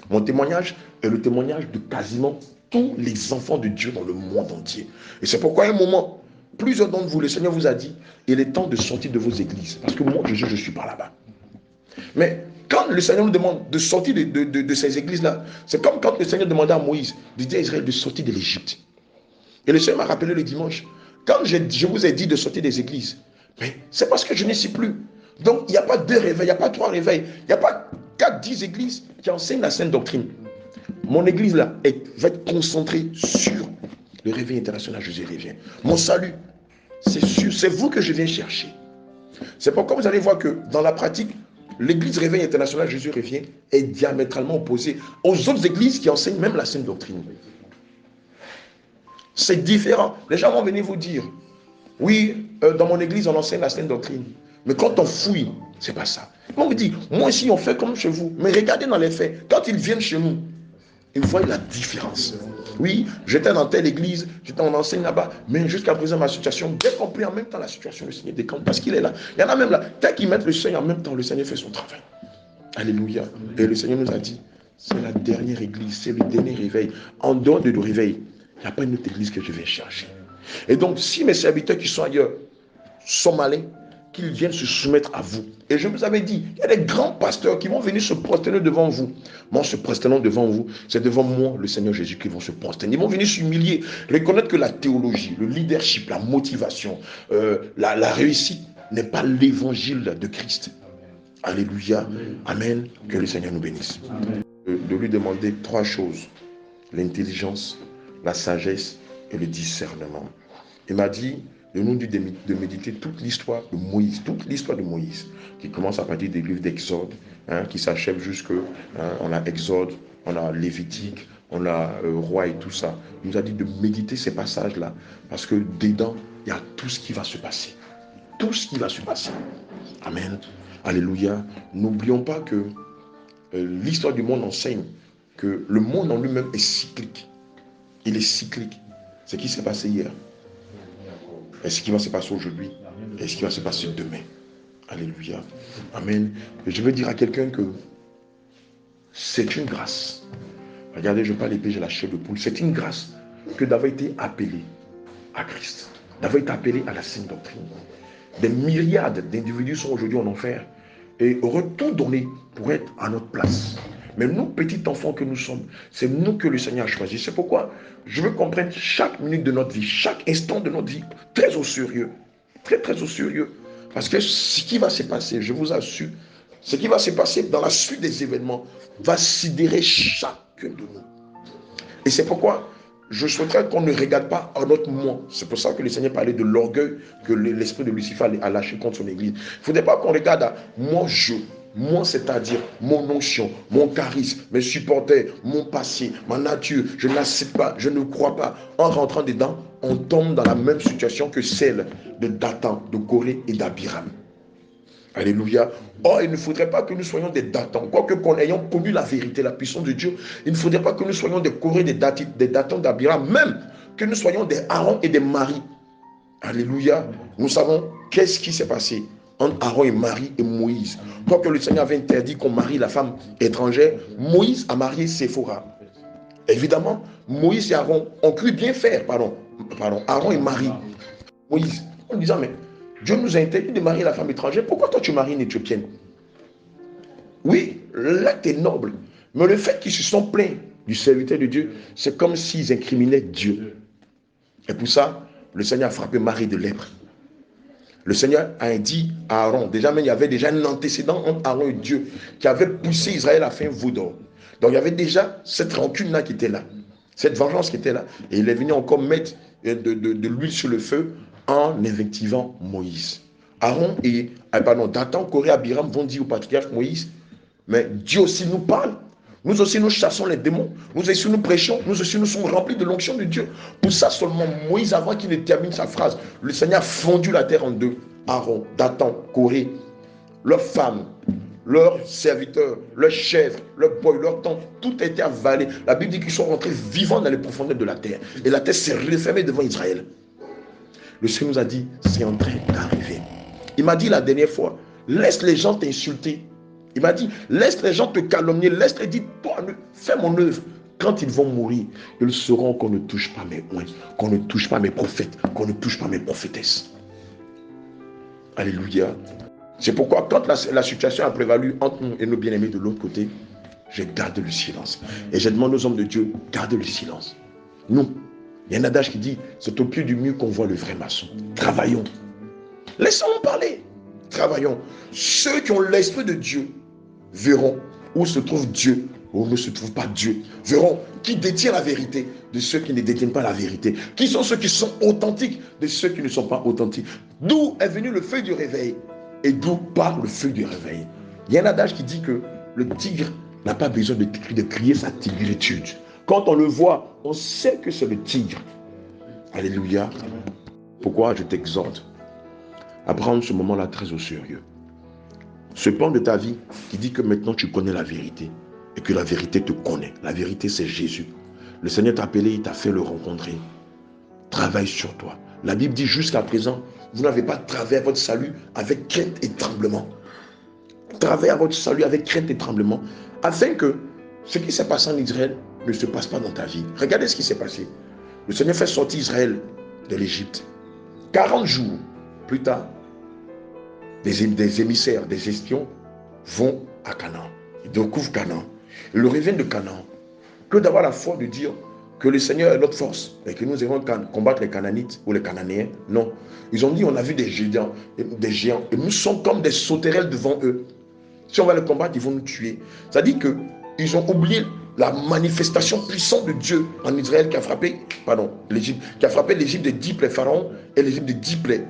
Mon témoignage est le témoignage de quasiment tous les enfants de Dieu dans le monde entier. Et c'est pourquoi à un moment, plusieurs d'entre vous, le Seigneur vous a dit, il est temps de sortir de vos églises. Parce que moi, je suis par là-bas. Mais quand le Seigneur nous demande de sortir de ces églises-là, c'est comme quand le Seigneur demandait à Moïse de dire à Israël de sortir de l'Égypte. Et le Seigneur m'a rappelé le dimanche, quand je vous ai dit de sortir des églises, mais c'est parce que je n'y suis plus. Donc, il n'y a pas 2 réveils, il n'y a pas 3 réveils, il n'y a pas 4, 10 églises qui enseignent la sainte doctrine. Mon église là va être concentrée sur le réveil international Jésus revient. Mon salut, c'est sûr, c'est vous que je viens chercher. C'est pourquoi vous allez voir que dans la pratique, l'église réveil international Jésus revient est diamétralement opposée aux autres églises qui enseignent même la sainte doctrine. C'est différent. Les gens vont venir vous dire, oui, dans mon église on enseigne la sainte doctrine. Mais quand on fouille, c'est pas ça. On vous dit, moi ici on fait comme chez vous. Mais regardez dans les faits, quand ils viennent chez nous, ils voient la différence. Oui, j'étais dans telle église, on enseigne là-bas, mais jusqu'à présent, ma situation, dès qu'on prie en même temps la situation, le Seigneur décante parce qu'il est là. Il y en a même là, dès qu'ils mettent le Seigneur en même temps, le Seigneur fait son travail. Alléluia. Et le Seigneur nous a dit, c'est la dernière église, c'est le dernier réveil. En dehors de le réveil, il n'y a pas une autre église que je vais chercher. Et donc, si mes serviteurs qui sont ailleurs sont malins, qu'ils viennent se soumettre à vous. Et je vous avais dit, il y a des grands pasteurs qui vont venir se prosterner devant vous. Moi, se prosternant devant vous, c'est devant moi, le Seigneur Jésus, qui vont se prosterner. Ils vont venir s'humilier, reconnaître que la théologie, le leadership, la motivation, la réussite n'est pas l'évangile de Christ. Alléluia. Amen. Que le Seigneur nous bénisse. De lui demander 3 choses. L'intelligence, la sagesse et le discernement. Il m'a dit de nous de méditer toute l'histoire de Moïse, qui commence à partir des livres d'Exode, qui s'achève jusque, on a Exode, on a Lévitique, on a Roi et tout ça. Il nous a dit de méditer ces passages-là, parce que dedans, il y a tout ce qui va se passer. Tout ce qui va se passer. Amen. Alléluia. N'oublions pas que l'histoire du monde enseigne que le monde en lui-même est cyclique. Il est cyclique. Ce qui s'est passé hier, et ce qui va se passer aujourd'hui, et ce qui va se passer demain. Alléluia. Amen. Et je veux dire à quelqu'un que c'est une grâce. Regardez, je parle épée, j'ai la chair de poule. C'est une grâce que d'avoir été appelé à Christ, d'avoir été appelé à la sainte doctrine. Des myriades d'individus sont aujourd'hui en enfer et auraient tout donné pour être à notre place. Mais nous, petits enfants que nous sommes, c'est nous que le Seigneur a choisi. C'est pourquoi je veux qu'on prenne chaque minute de notre vie, chaque instant de notre vie, très au sérieux. Très, très au sérieux. Parce que ce qui va se passer, je vous assure, ce qui va se passer dans la suite des événements va sidérer chacun de nous. Et c'est pourquoi je souhaiterais qu'on ne regarde pas à notre moi. C'est pour ça que le Seigneur parlait de l'orgueil que l'esprit de Lucifer a lâché contre son église. Il ne faudrait pas qu'on regarde à moi, moi, c'est-à-dire mon onction, mon charisme, mes supporters, mon passé, ma nature. Je n'accepte pas, je ne crois pas. En rentrant dedans, on tombe dans la même situation que celle de Dathan, de Corée et d'Abiram. Alléluia. Or, il ne faudrait pas que nous soyons des Dathans. Quoique qu'on ayant connu la vérité, la puissance de Dieu, il ne faudrait pas que nous soyons des Corées, des Dathans, d'Abiram, même que nous soyons des Aaron et des Marie. Alléluia. Nous savons qu'est-ce qui s'est passé entre Aaron et Marie et Moïse. Quoique le Seigneur avait interdit qu'on marie la femme étrangère, Moïse a marié Séphora. Évidemment, Moïse et Aaron ont cru bien faire, Aaron et Marie. Moïse, en disant, mais Dieu nous a interdit de marier la femme étrangère, pourquoi toi tu maries une Éthiopienne? Oui, l'acte est noble, mais le fait qu'ils se sont plaints du serviteur de Dieu, c'est comme s'ils incriminaient Dieu. Et pour ça, le Seigneur a frappé Marie de lèpre. Le Seigneur a dit à Aaron, déjà même il y avait déjà un antécédent entre Aaron et Dieu qui avait poussé Israël à faire un veau d'or. Donc il y avait déjà cette rancune-là qui était là, cette vengeance qui était là. Et il est venu encore mettre de l'huile sur le feu en invectivant Moïse. Aaron et Dathan, Corée, Abiram vont dire au patriarche Moïse, mais Dieu aussi nous parle. Nous aussi, nous chassons les démons. Nous aussi, nous prêchons. Nous aussi, nous sommes remplis de l'onction de Dieu. Pour ça seulement, Moïse, avant qu'il ne termine sa phrase, le Seigneur a fondu la terre en deux. Aaron, Dathan, Corée, leurs femmes, leurs serviteurs, leurs chèvres, leurs boys, leurs tentes, tout a été avalé. La Bible dit qu'ils sont rentrés vivants dans les profondeurs de la terre. Et la terre s'est refermée devant Israël. Le Seigneur nous a dit, c'est en train d'arriver. Il m'a dit la dernière fois, laisse les gens t'insulter. Il m'a dit, laisse les gens te calomnier, laisse les dire, toi, fais mon œuvre. Quand ils vont mourir, ils sauront qu'on ne touche pas mes oins, qu'on ne touche pas mes prophètes, qu'on ne touche pas mes prophétesses. Alléluia. C'est pourquoi quand la situation a prévalu entre nous et nos bien-aimés de l'autre côté, je garde le silence. Et je demande aux hommes de Dieu, gardez le silence. Nous, il y a un adage qui dit, c'est au pied du mur qu'on voit le vrai maçon. Travaillons. Laissons-nous parler. Travaillons. Ceux qui ont l'esprit de Dieu verront où se trouve Dieu, où ne se trouve pas Dieu. Verront qui détient la vérité de ceux qui ne détiennent pas la vérité. Qui sont ceux qui sont authentiques de ceux qui ne sont pas authentiques. D'où est venu le feu du réveil et d'où part le feu du réveil. Il y a un adage qui dit que le tigre n'a pas besoin de crier sa tigritude. Quand on le voit, on sait que c'est le tigre. Alléluia. Pourquoi je t'exhorte à prendre ce moment-là très au sérieux. Ce pan de ta vie qui dit que maintenant tu connais la vérité et que la vérité te connaît. La vérité, c'est Jésus. Le Seigneur t'a appelé, il t'a fait le rencontrer. Travaille sur toi. La Bible dit jusqu'à présent, vous n'avez pas travaillé à votre salut avec crainte et tremblement. Travaillez à votre salut avec crainte et tremblement, afin que ce qui s'est passé en Israël ne se passe pas dans ta vie. Regardez ce qui s'est passé. Le Seigneur fait sortir Israël de l'Égypte. 40 jours plus tard, des émissaires, des espions vont à Canaan. Ils découvrent Canaan. Ils reviennent de Canaan. Que d'avoir la foi de dire que le Seigneur est notre force et que nous allons combattre les Canaanites ou les Cananéens. Non. Ils ont dit, on a vu des géants et nous sommes comme des sauterelles devant eux. Si on va les combattre, ils vont nous tuer. Ça dit qu'ils ont oublié la manifestation puissante de Dieu en Israël qui a frappé l'Égypte, qui a frappé l'Égypte de 10 plaies, Pharaon et l'Égypte de 10 plaies.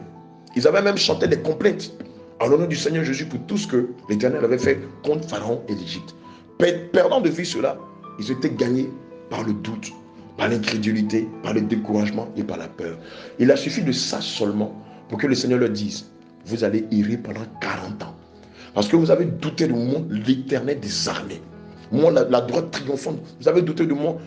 Ils avaient même chanté des complaintes en l'honneur du Seigneur Jésus pour tout ce que l'Éternel avait fait contre Pharaon et l'Égypte. Perdant de vue cela, ils étaient gagnés par le doute, par l'incrédulité, par le découragement et par la peur. Il a suffi de ça seulement pour que le Seigneur leur dise, vous allez errer pendant 40 ans. Parce que vous avez douté de moi, l'Éternel des armées. Moi, la droite triomphante, vous avez douté de moi.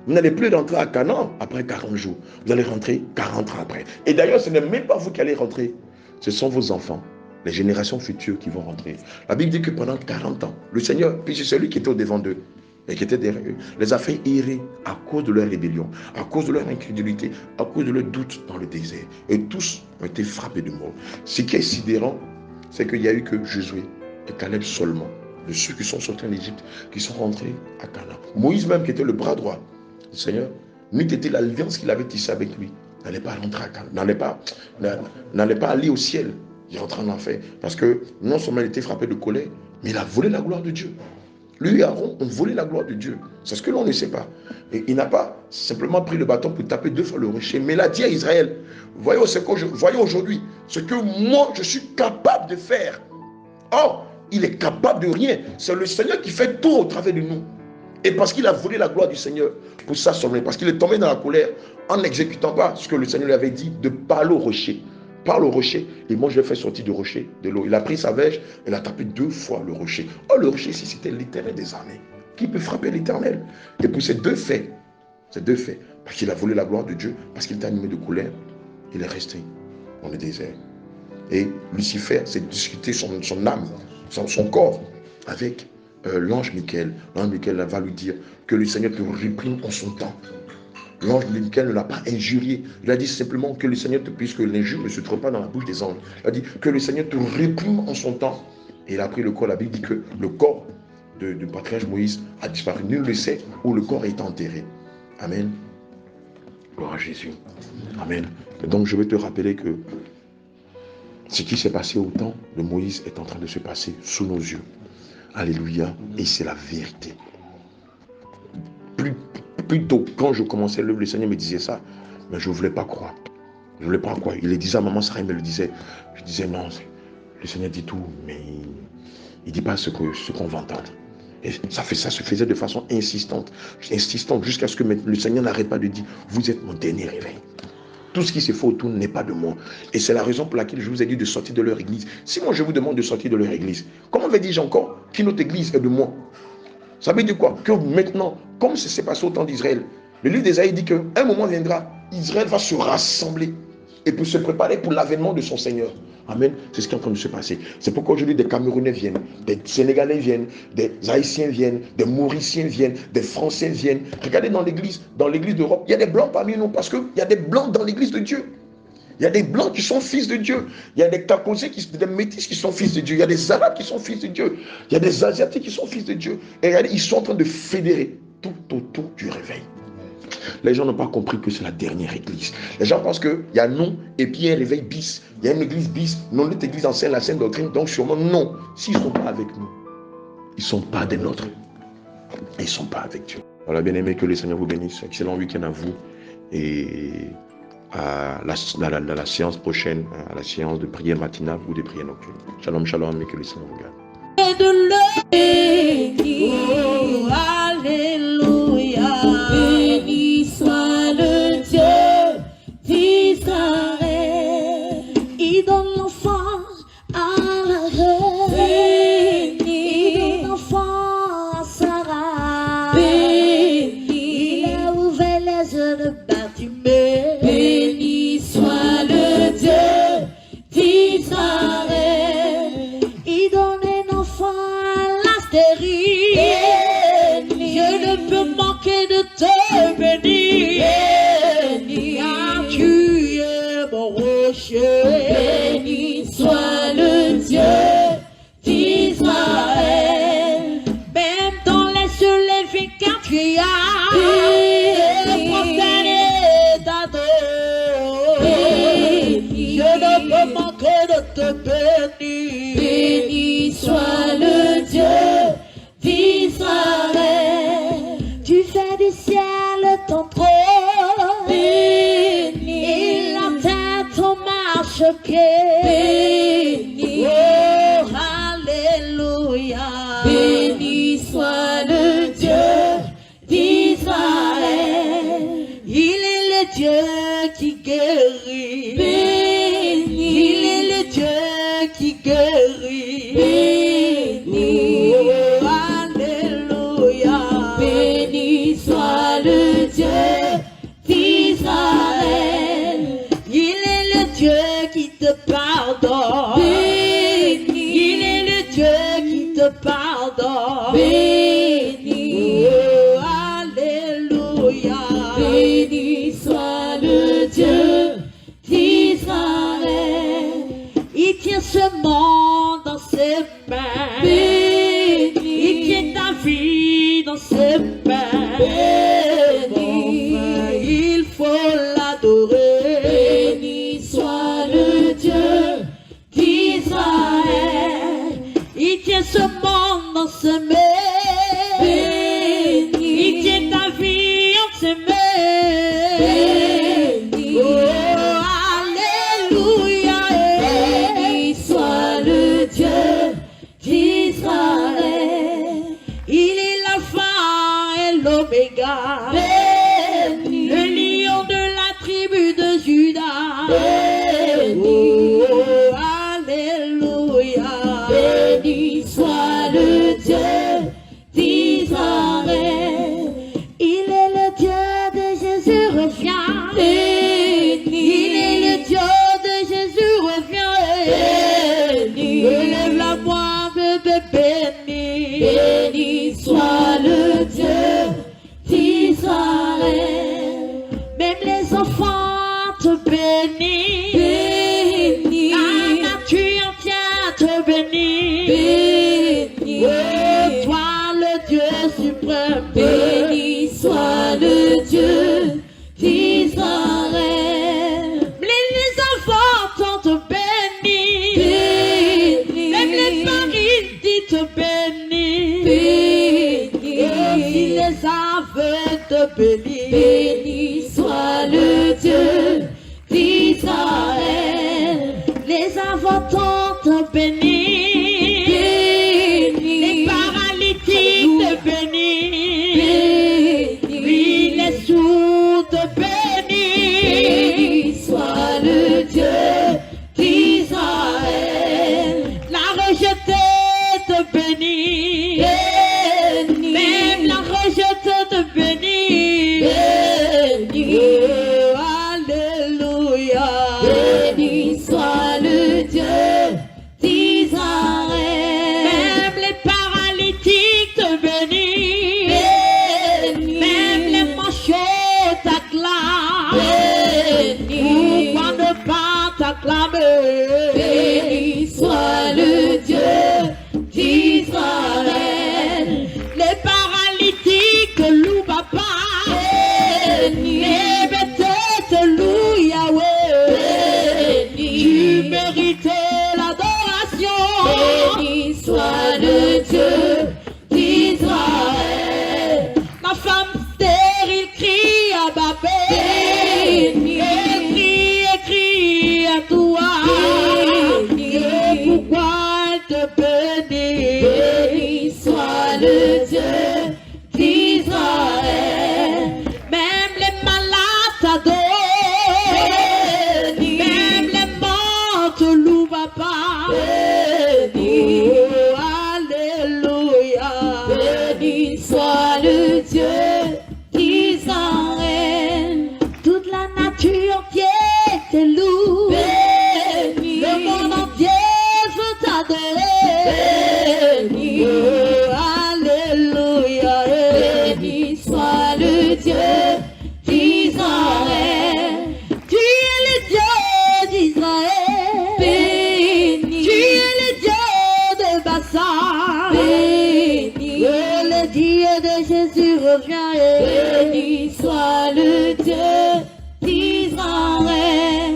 Vous n'allez plus rentrer à Canaan après 40 jours. Vous allez rentrer 40 ans après. Et d'ailleurs, ce n'est même pas vous qui allez rentrer. Ce sont vos enfants, les générations futures qui vont rentrer. La Bible dit que pendant 40 ans, le Seigneur, puis c'est celui qui était au devant d'eux et qui était derrière eux, les a fait errer à cause de leur rébellion, à cause de leur incrédulité, à cause de leur doute dans le désert. Et tous ont été frappés de mort. Ce qui est sidérant, c'est qu'il n'y a eu que Josué et Caleb seulement, de ceux qui sont sortis en Égypte, qui sont rentrés à Canaan. Moïse même, qui était le bras droit du Seigneur, n'eût été l'alliance qu'il avait tissée avec lui, n'allait pas rentrer à Canaan, n'allait pas aller au ciel, il rentrait en enfer. Parce que non seulement il était frappé de colère, mais il a volé la gloire de Dieu. Lui et Aaron ont volé la gloire de Dieu. C'est ce que l'on ne sait pas. Et il n'a pas simplement pris le bâton pour taper 2 fois le rocher, mais il a dit à Israël, voyez aujourd'hui ce que moi je suis capable de faire. Or, il est capable de rien. C'est le Seigneur qui fait tout au travers de nous. Et parce qu'il a volé la gloire du Seigneur, pour ça seulement, parce qu'il est tombé dans la colère en n'exécutant pas ce que le Seigneur lui avait dit de parler au rocher. Parle au rocher, et moi je l'ai fait sortir du rocher, de l'eau. Il a pris sa verge, il a tapé 2 fois le rocher. Oh, le rocher ici, c'était l'Éternel des armées. Qui peut frapper l'Éternel? Et pour ces deux faits, parce qu'il a volé la gloire de Dieu, parce qu'il était animé de colère, il est resté dans le désert. Et Lucifer s'est discuté son âme, son corps, avec l'ange Michael. L'ange Michael va lui dire que le Seigneur te réprime en son temps. L'ange Michael ne l'a pas injurié. Il a dit simplement que le Seigneur, puisque l'injure ne se trouve pas dans la bouche des anges, il a dit que le Seigneur te réprime en son temps. Et il a pris le corps. La Bible dit que le corps du patriarche Moïse a disparu. Nul ne sait où le corps est enterré. Amen. Gloire à Jésus. Amen. Et donc je veux te rappeler que ce qui s'est passé au temps de Moïse est en train de se passer sous nos yeux. Alléluia. Et c'est la vérité. Plus tôt, quand je commençais l'œuvre, le Seigneur me disait ça, mais je ne voulais pas croire. Je ne voulais pas croire. Il le disait à maman Sarah, il me le disait. Je disais non, le Seigneur dit tout, mais il ne dit pas ce qu'on va entendre. Et ça se faisait de façon insistante jusqu'à ce que le Seigneur n'arrête pas de dire, vous êtes mon dernier réveil. Tout ce qui se fait autour n'est pas de moi. Et c'est la raison pour laquelle je vous ai dit de sortir de leur église. Si moi je vous demande de sortir de leur église, comment vais-je encore que notre église est de moi? Ça veut dire quoi? Que maintenant, comme ça s'est passé au temps d'Israël, le livre d'Ésaïe dit qu'un moment viendra, Israël va se rassembler et pour se préparer pour l'avènement de son Seigneur. Amen. C'est ce qui est en train de se passer. C'est pourquoi aujourd'hui des Camerounais viennent, des Sénégalais viennent, des Haïtiens viennent, des Mauriciens viennent, des Français viennent. Regardez dans l'église d'Europe, il y a des Blancs parmi nous parce qu'il y a des Blancs dans l'église de Dieu. Il y a des Blancs qui sont fils de Dieu. Il y a des Caucasiens, des Métis qui sont fils de Dieu. Il y a des Arabes qui sont fils de Dieu. Il y a des Asiatiques qui sont fils de Dieu. Et regardez, ils sont en train de fédérer tout autour du réveil. Les gens n'ont pas compris que c'est la dernière église. Les gens pensent qu'il y a non et puis il y a un réveil bis. Il y a une église bis. Non, notre église enseigne la sainte doctrine. Donc sûrement non. S'ils ne sont pas avec nous, ils ne sont pas des nôtres. Ils ne sont pas avec Dieu. Voilà, bien aimé, que le Seigneur vous bénisse. Excellent week-end à vous. Et à la séance prochaine, à la séance de prière matinale ou de prière nocturne. Shalom, shalom, et que le Seigneur vous garde. Oh, alléluia. Béni soit le Dieu d'Israël. Il donne l'enfant à la reine. Il donne l'enfant à Sarah. Béni. Il a ouvert les yeux de Bartimée. Béni soit le Dieu d'Israël. Il donne un enfant à la stérile. Je ne peux manquer de te bénir. Ah, tu es tu es là, prosterné t'adorer. Je ne peux manquer de te bénir. Béni soit le Dieu d'Israël. Tu fais du ciel ton trône. Béni. Et la tête on marche pied. Oh, alléluia. Béni soit le Dieu d'Israël. Il est le Dieu qui guérit. Béni. Il est le Dieu qui guérit. Béni. Oh, alléluia. Béni soit le Dieu d'Israël. Il est le Dieu qui te pardonne. Béni. Il est le Dieu qui te pardonne. Béni. Oh, alléluia. Béni soit le Dieu d'Israël. Il tient ce monde dans ses mains. Béni. Il tient ta vie dans ses mains. Béni. Il faut l'adorer. Béni soit le Dieu d'Israël. Il tient ce monde dans ses mains. Béni. Il tient ta vie en ses mains. Béni. Oh, alléluia. Béni soit le Dieu d'Israël. Il est l'alpha et l'oméga. Béni. Le lion de la tribu de Juda. Béni. Oh, alléluia. Béni soit le Dieu d'Israël. Il est le Dieu de Jésus, reviens. Béni. Il est le Dieu de Jésus, reviens. Béni. Élève la voix, bébé, béni. Béni soit le Dieu d'Israël. Même les enfants te bénissent. Béni. La nature entière te bénit. Béni. Oh, toi le Dieu suprême. Béni soit le Dieu d'Israël. Les enfants te bénissent. Béni. Même les parisiens te bénissent. Béni. Et si les aveugles te bénissent. Béni soit le Dieu d'Israël. Les avantants te bénissent. Béni. Les paralytiques te bénissent. Béni. Oui, les sourds te bénissent. Béni soit le Dieu d'Israël. La rejetée te bénit. Béni. Même la rejetée te bénit. Béni. Oh, alléluia. Béni soit le Dieu d'Israël. Même les paralytiques te bénissent. Béni. Même les manchots t'acclament. Béni. Pourquoi ne pas t'acclamer? Béni soit le Dieu d'Israël. Les paralytiques louent papa. Béni. Les bêtes te louent Yahweh. Béni. Tu mérites l'adoration. Béni soit le Dieu d'Israël. La femme stérile crie à Babel. Béni. Écris à toi. Béni. Et pourquoi elle te bénit? Béni soit le Dieu d'Israël. Même les malades t'adorent. Béni. Même les morts te louent, papa. Béni. Oh, alléluia. Béni soit le Dieu d'Israël. Toute la nature entière te loue. Béni. Le monde entier veut t'adorer. Béni. Oh, alléluia. Béni soit le Dieu d'Israël. Tu es le Dieu d'Israël. Béni. Tu es le Dieu de Bassan. Béni. Oh, le Dieu de Jésus. revient. Béni soit le Dieu d'Israël.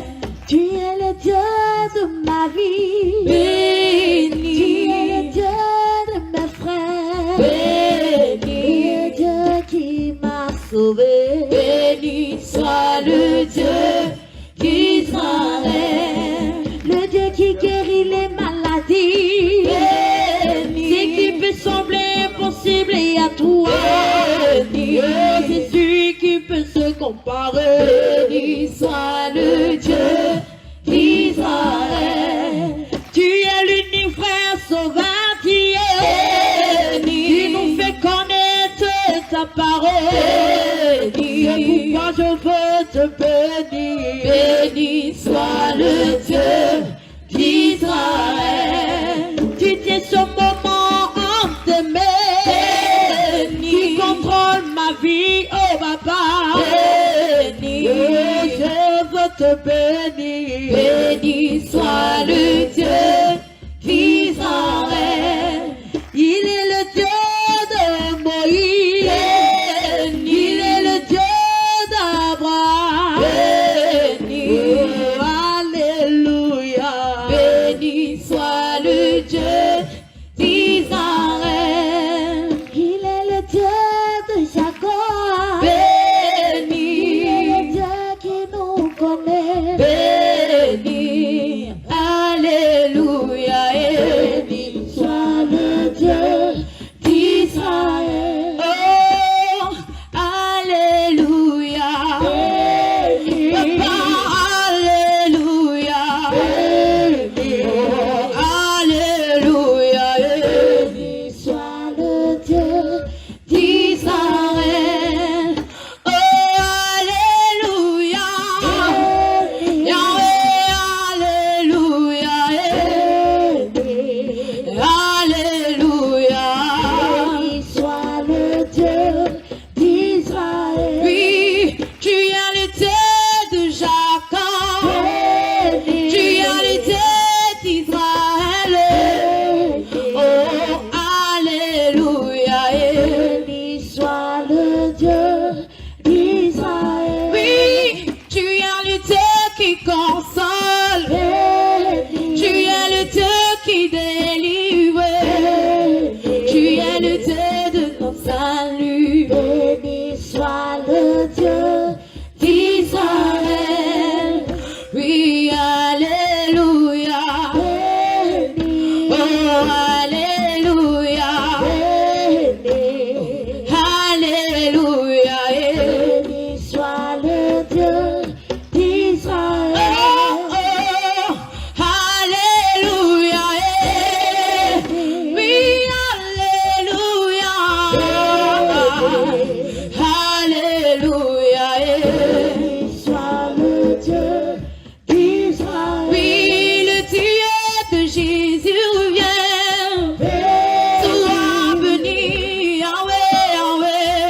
Tu es le Dieu de ma vie. Béni. Tu es le Dieu de mes frères. Béni. Le Dieu qui m'a sauvé. Béni soit le Dieu d'Israël. Le Dieu qui guérit les maladies. Béni. Ce qui peut sembler impossible et à toi. Béni. C'est celui qui peut se comparer. Béni soit le Dieu d'Israël. Tu es l'unique frère sauveur qui est. Béni. Tu nous fais connaître ta parole. Béni. C'est pourquoi je veux te bénir. Béni soit le Dieu d'Israël. Tu tiens ce moment en tes mains. Tu contrôles ma vie, oh papa. Béni. Je veux te bénir. Béni soit le Dieu d'Israël. Il est le Dieu de Moïse. Béni. Il est le Dieu d'Abraham. Béni. Alléluia. Béni soit le Dieu d'Israël. Il est le Dieu de Jacob. Béni. Il est le Dieu qui nous connaît. Béni. Alléluia. Béni soit le Dieu d'Israël. Oh, Alléluia. Papa, Alléluia. Oh, Alléluia. Béni soit le Dieu d'Israël. Oh, Alléluia. Yahweh, Alléluia. Alléluia. Béni soit le Dieu d'Israël. Oui, tu es le Dieu de Jacob. Tu es le Dieu d'Israël. Oh, Alléluia. Béni soit le Dieu d'Israël. Oui, tu es le Dieu qui console. Tu es le Dieu qui délivre. Tu es le Dieu de notre salut. Béni soit le Dieu d'Israël. Oui, Alléluia. Oh, Alléluia. Alléluia. Béni soit le Dieu d'Israël. Oh, Alléluia. Oui, Alléluia. Alléluia. Béni soit le Dieu d'Israël. Oui, le Dieu de Jésus revient. Sois béni, Yahweh, Yahweh.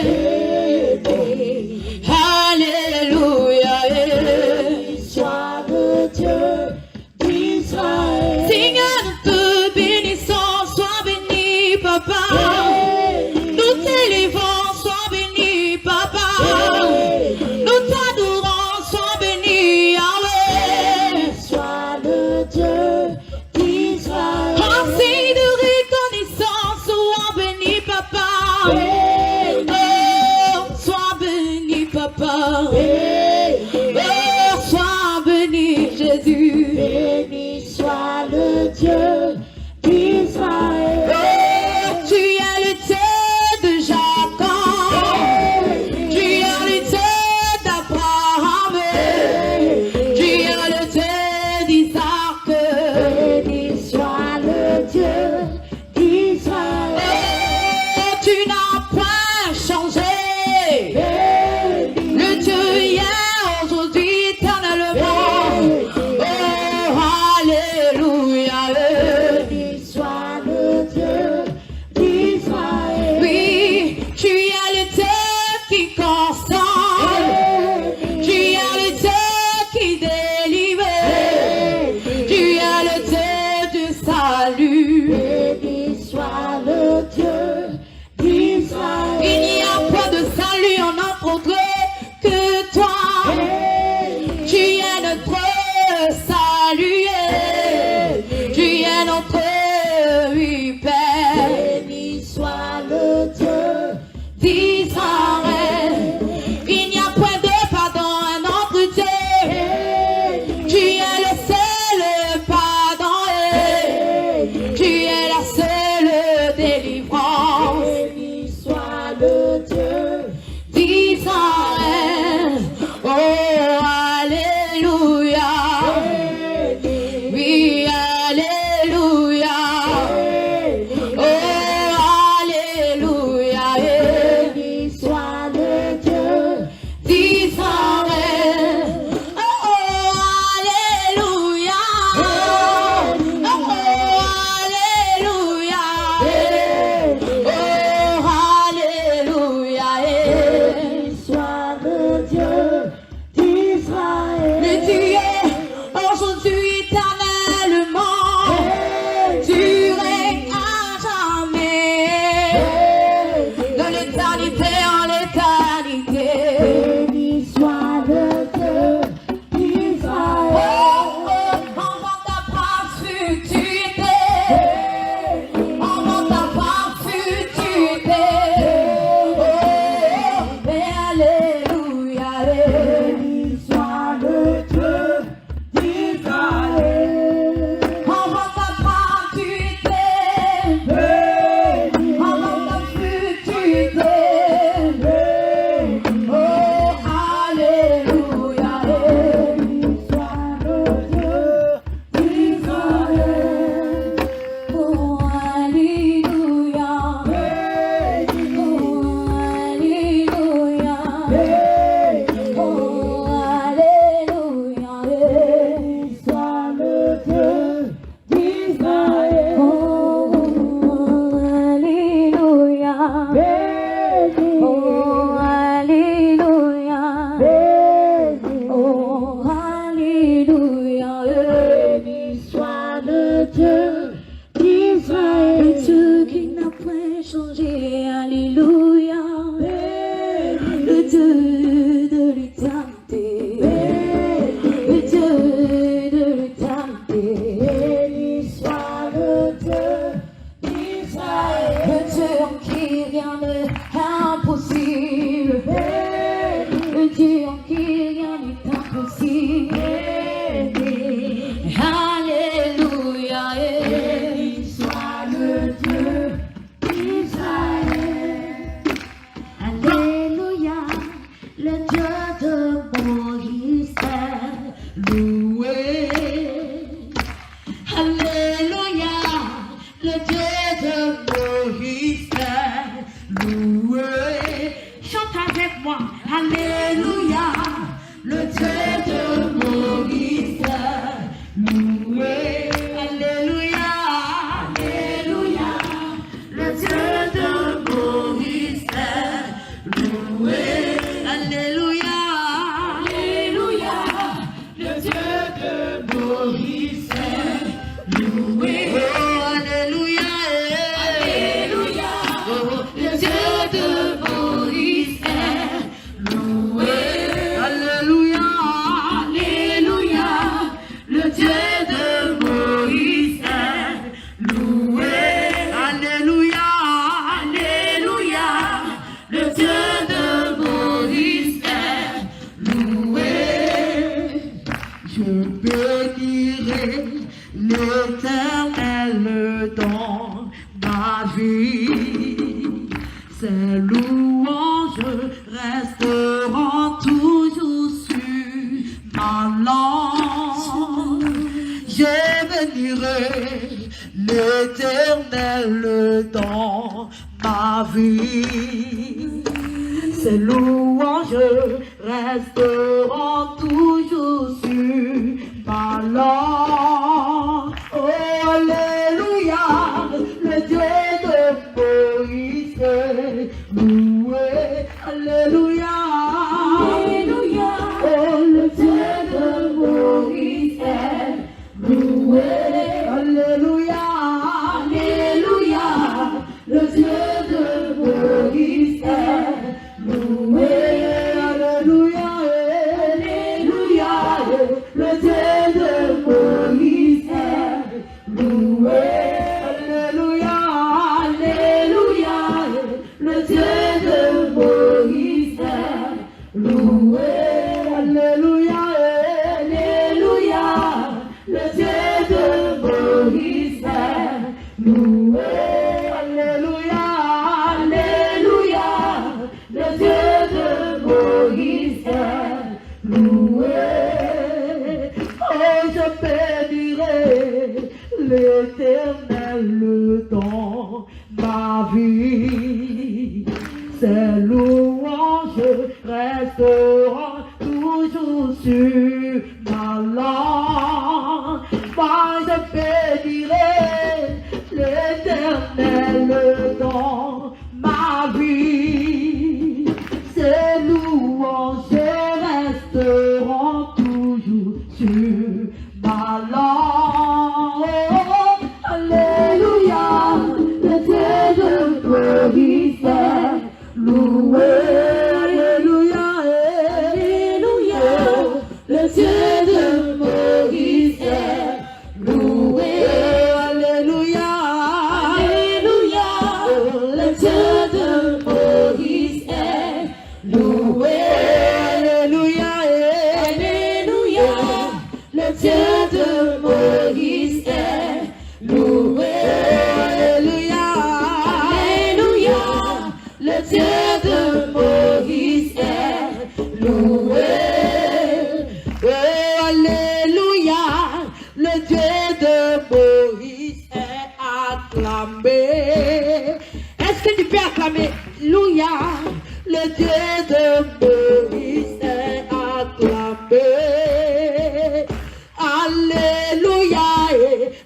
Alléluia. Béni soit le Dieu d'Israël. Seigneur, nous te bénissons, sois béni, papa. Nous t'élévons, sois béni, papa. Nous t'adorons, sois béni, Yahweh. Sois le Dieu d'Israël. En signe de reconnaissance, sois béni, papa. Oh, sois béni, papa. Oh, sois béni, Jésus. Béni soit le Dieu d'Israël. Oh, tu es le Dieu de Jacob. Tu es le Dieu d'Abraham. Tu es le Dieu d'Isaac. Béni soit le Dieu d'Israël. Oh, tu n'as point changé. Le Dieu hier, autre que toi. Tu es notre salut, tu es notre Père. Béni soit le Dieu d'Israël. Il n'y a point de pardon, un autre Dieu. Tu es le seul pardon, tu es la seule délivrance. Béni soit le Dieu d'Israël. Oh, alléluia. Oui, alléluia. Oh, alléluia. Béni soit le Dieu d'Israël. Oh, alléluia. Oh, alléluia. Oh, alléluia. Béni soit le Dieu d'Israël. Le Dieu aujourd'hui éternellement, tu règnes à jamais, de l'éternité en l'éternité. Béni soit le Dieu d'Israël. Envoie ta perpétuité, envoie ta perpétuité. Oh, alléluia. Béni soit le Dieu d'Israël. Envoie ta perpétuité, envoie ta perpétuité. Oh, alléluia. Béni soit le Dieu d'Israël. Oh, alléluia. Oh, alléluia. Oh, alléluia. Béni soit le Dieu d'Israël. Oh, alléluia. Oh, alléluia. Oh, alléluia. Béni soit le Dieu d'Israël. Le Dieu qui n'a point changé. Alléluia. Le Dieu de l'éternité. Le Dieu de l'éternité. Béni soit le Dieu d'Israël. Le Dieu en qui rien n'est impossible. Le Dieu en qui rien n'est impossible. Alléluia. Béni soit le Dieu d'Israël. Alléluia, le Dieu de Moïse est loué. Alléluia, le Dieu de Moïse est loué. Chante avec moi. Alléluia, le Dieu de Moïse est loué. Alléluia, alléluia, le Dieu de Moïse est loué. Alléluia, alléluia, le Dieu de Moïse est loué. Oh, alléluia, alléluia, oh, le Dieu de Moïse est loué. Alléluia, alléluia, le Dieu de Moïse est loué. Alléluia, alléluia, le Dieu de Moïse est loué. Je bénirai l'Éternel dans ma vie. Ses louanges resteront toujours sur ma langue. Je bénirai l'Éternel dans ma vie. Ses louanges resteront toujours sur ma langue. Oh, alléluia, le Dieu de Moïse est loué. Alléluia, alléluia, oh, le Dieu de Moïse est loué. Alléluia, alléluia, le Dieu de Moïse est loué. resteront toujours sur ma langue. Moi je bénirai l'Éternel dans ma vie. Ses louanges resteront toujours sur ma langue. Alléluia, le Dieu de Moïse est loué. Alléluia, alléluia, le Dieu de Moïse est loué. Alléluia, alléluia, le Dieu de Moïse est loué. Alléluia, alléluia, le Dieu de Moïse est loué. Alléluia, alléluia, le Dieu de Moïse est loué. Oh, alléluia, le Dieu de Moïse est acclamé. Est-ce que tu peux acclamer? Alléluia, le Dieu de Moïse est acclamé. Alléluia,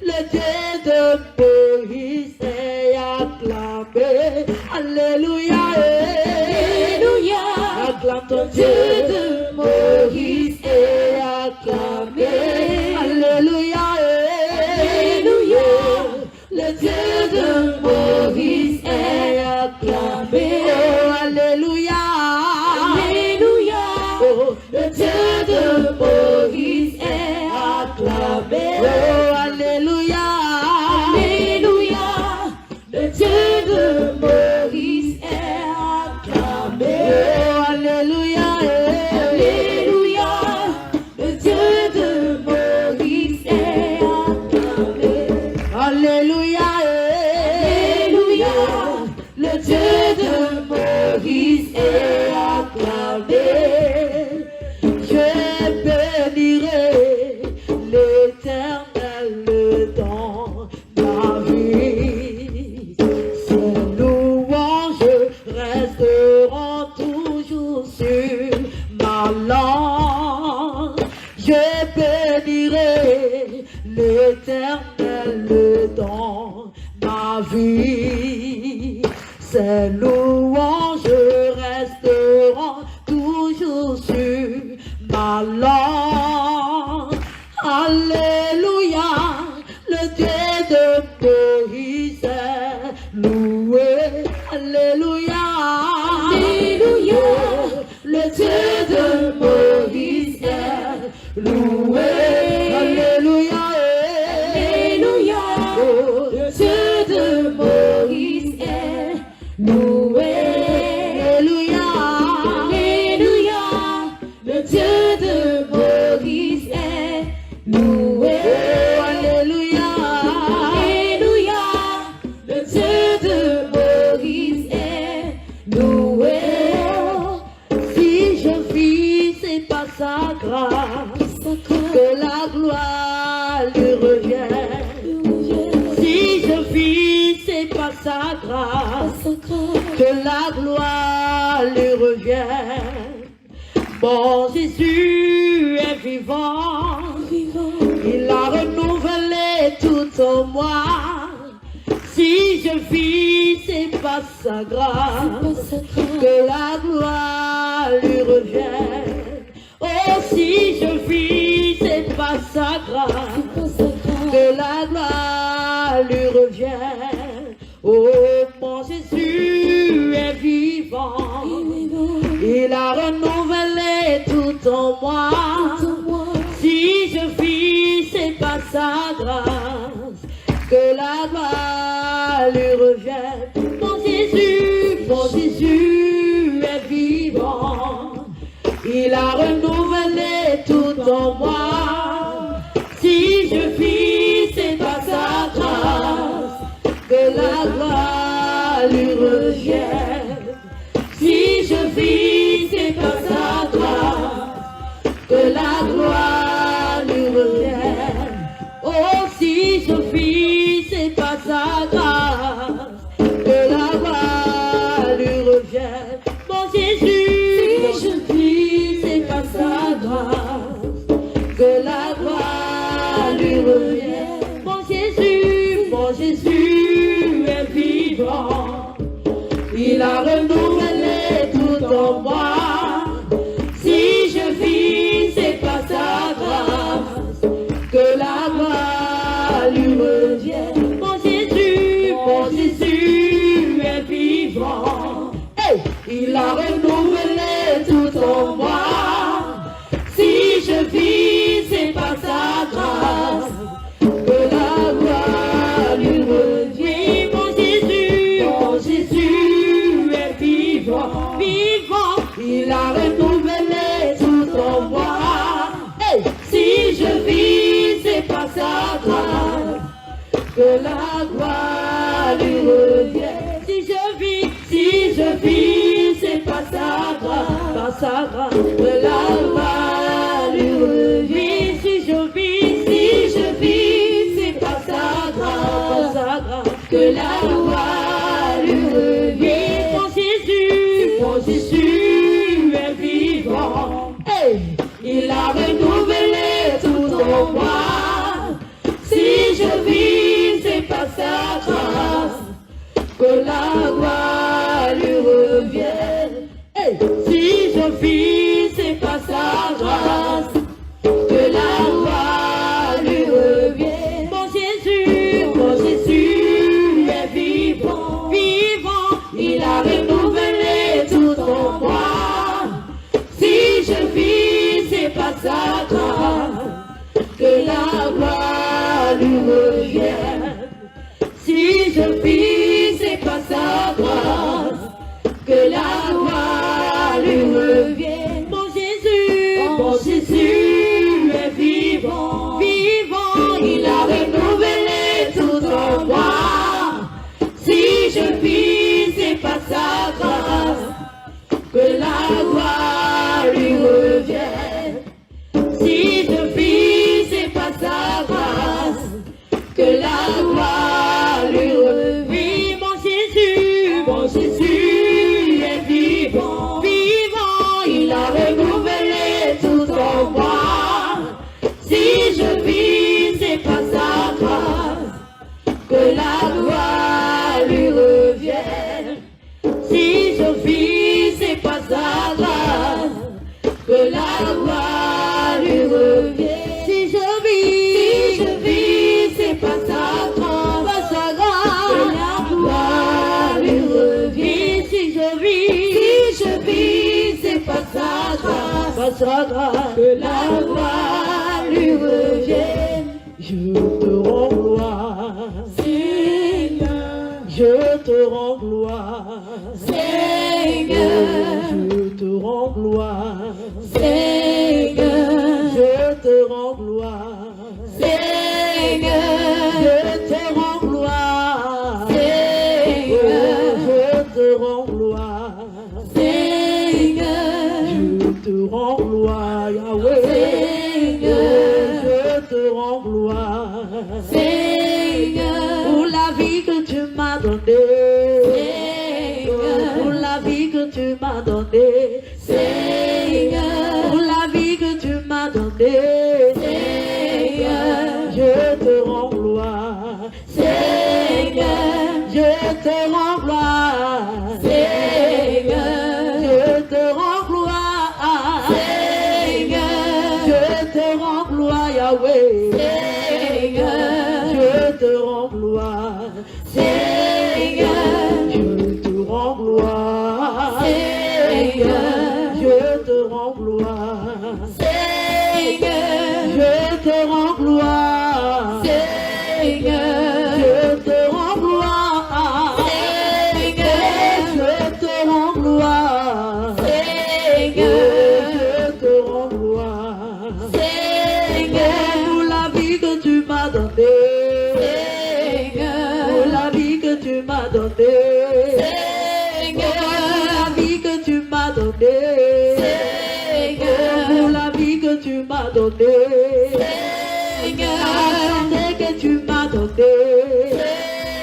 le Dieu de Moïse est acclamé. Alléluia, alléluia, acclame ton Dieu de Moïse est acclamé. Alléluia, alléluia, le Dieu de Moïse est acclamé. Oh, alléluia, alléluia, oh, le Dieu de Moïse est acclamé. Oh, alléluia, alléluia, le Dieu de Moïse est acclamé. Oh, alléluia, alléluia, le Dieu de Moïse est acclamé. Alléluia, alléluia, le Dieu de Moïse est acclamé. Je bénirai l'Éternel dans ma vie. Ses louanges resteront toujours sur ma langue. Je bénirai l'Éternel dans ma vie. Ses louanges resteront toujours sur ma langue. Alléluia, le Dieu de Moïse est loué. Alléluia, alléluia, le Dieu de Moïse est loué. Alléluia, alléluia, oh, le Dieu de Moïse est loué. Alléluia, alléluia, le Dieu de Moïse est loué. Oh, alléluia, alléluia, le Dieu de Moïse est loué. Si je vis, c'est pas sa grâce, que la gloire lui revienne. Si je vis, c'est pas sa grâce, que la gloire lui revienne. Mon Jésus est vivant, il a renouvelé tout en moi. Si je vis, c'est pas sa grâce, que la gloire lui revienne. Oh, si je vis, c'est pas sa grâce, que la gloire lui revienne. Oh, mon Jésus est vivant, il a renouvelé tout en moi. Si je vis, c'est pas sa grâce, que la gloire lui revienne. Mon Jésus est vivant, il a renouvelé tout en moi. Si je vis, c'est pas sa grâce, que la gloire lui revienne. Si je vis, c'est pas sa grâce, que la gloire lui revienne. Oh, si je vis, c'est pas sa grâce, que la gloire lui revienne. Mon Jésus, tout en moi. Si je vis, c'est par sa grâce que la gloire lui revient. Mon Jésus est vivant, vivant. Il a renouvelé tout en moi. Hey! Si je vis, c'est par sa grâce que la gloire lui revient. Si je vis, c'est par sa grâce que la gloire lui revient. Si je vis, c'est par sa grâce que la gloire lui revient. Mon Jésus est vivant. Hey! Il a renouvelé tout en moi. Si je vis, c'est par sa grâce que la gloire lui revienne. Hey! Si je vis, c'est par sa grâce que la gloire lui revienne. Mon Jésus est vivant, vivant. Il a renouvelé tout en moi. Si je vis, c'est par sa grâce que la gloire lui revienne. Si je vis, c'est par sa grâce que la gloire lui revienne. Mon Jésus est vivant, vivant. Il a renouvelé tout en moi. Si je vis, c'est par sa grâce que la gloire lui revienne. Si je vis, c'est par sa grâce que la gloire lui revient. Mon Jésus est vivant, vivant. Il a renouvelé tout en moi. Si je vis, c'est par sa grâce que la gloire lui revienne. Si je vis, c'est par sa grâce que la gloire lui revient. Si je vis, c'est par sa grâce que la gloire lui revient. Si je vis, c'est par sa grâce que la gloire lui revient. Je te rends gloire, Seigneur. Je te rends gloire, Seigneur. Je te rends gloire, Seigneur. Je te rends gloire, Seigneur. Je te rends gloire, Seigneur. Je te rends gloire, Seigneur. Je te rends gloire, Yahweh, Seigneur. Je te rends gloire, Seigneur. Pour la vie que tu m'as donnée, Seigneur. Pour la vie que tu m'as donnée, Seigneur. Pour la vie que tu m'as donnée, Seigneur. Je te rends gloire, Seigneur. Je te rends gloire, Seigneur. Je te rends gloire, Seigneur. Je te rends gloire, Yahweh, Seigneur. Je te rends gloire, Seigneur. Je te rends gloire, Seigneur. Je te rends gloire, Seigneur. Je te rends gloire, Seigneur. Je te rends gloire, Seigneur. Je te rends gloire, Seigneur. Je te rends gloire, Seigneur. Pour la vie que tu m'as donnée, Seigneur. Pour la vie que tu m'as donnée, Seigneur. Pour la vie que tu m'as donnée, Seigneur. Pour la vie que tu m'as donnée, Seigneur. La santé que tu m'as donnée,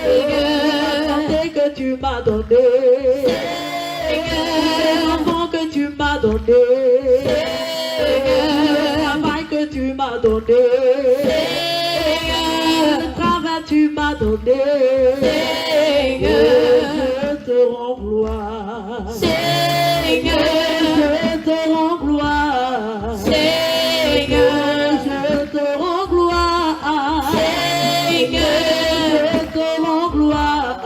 Seigneur. La santé que tu m'as donnée, Seigneur. Les enfants que tu m'as donnés, Seigneur. Le travail que tu m'as donné, Seigneur. Le travail que tu m'as donné, Seigneur. Je te rends gloire, Seigneur. Je te rends gloire, Seigneur. Je te rends gloire, Seigneur. Je te rends gloire,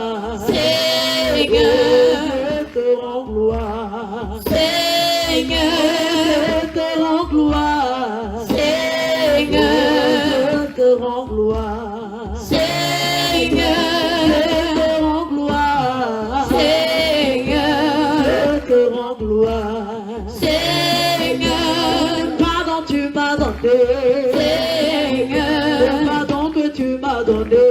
Seigneur. Je te rends gloire, Seigneur. je te rends gloire. Seigneur, je te rends gloire. Seigneur, je te rends gloire. Seigneur, je te rends gloire. Seigneur, pardon tu m'as donné. Seigneur, le pardon que tu m'as donné.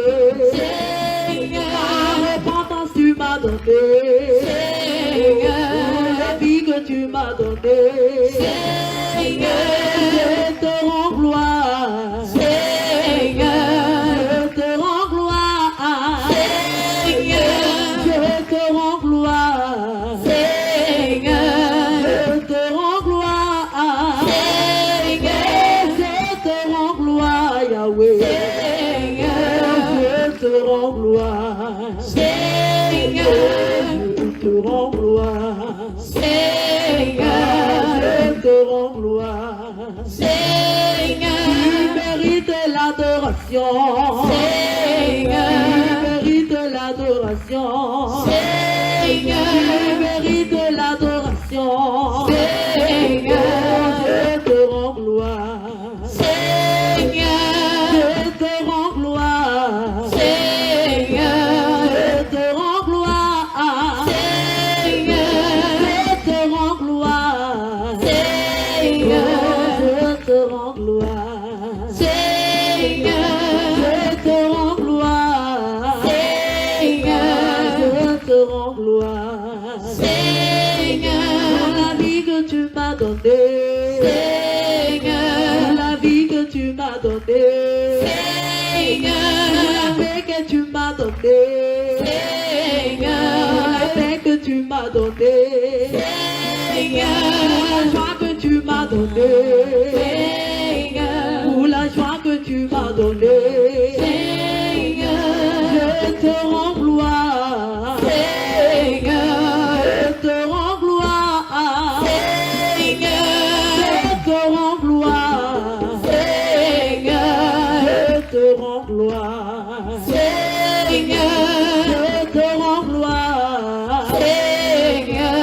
Seigneur, la repentance tu m'as donné. Seigneur, la vie que tu m'as donné. Seigneur, je te rends gloire. Seigneur, je te rends gloire. Seigneur, je te rends gloire. Seigneur, je te rends gloire. Seigneur, je te rends gloire, Yahweh. Seigneur, je te rends gloire. Seigneur, je te rends gloire. Seigneur, je te rends gloire. Seigneur, tu mérites l'adoration. Seigneur, tu mérites l'adoration. Seigneur, tu mérites l'adoration. Seigneur, je te rends gloire. Seigneur, je te rends gloire. Seigneur, je te rends gloire. Seigneur, je te rends gloire. Seigneur, je te rends gloire. Seigneur, je te rends gloire. Seigneur, je te rends gloire. Seigneur, la vie que tu m'as donnée. Seigneur, la vie que tu m'as donnée. Seigneur, la paix que tu m'as donnée. Seigneur, la paix que tu m'as donnée. Seigneur, la joie que tu m'as donnée. Seigneur, pour la joie que tu m'as donnée. Seigneur, je te rends gloire. Seigneur, je te rends gloire. Seigneur, je te rends gloire. Seigneur, je te rends gloire. Seigneur, je te rends gloire. Seigneur,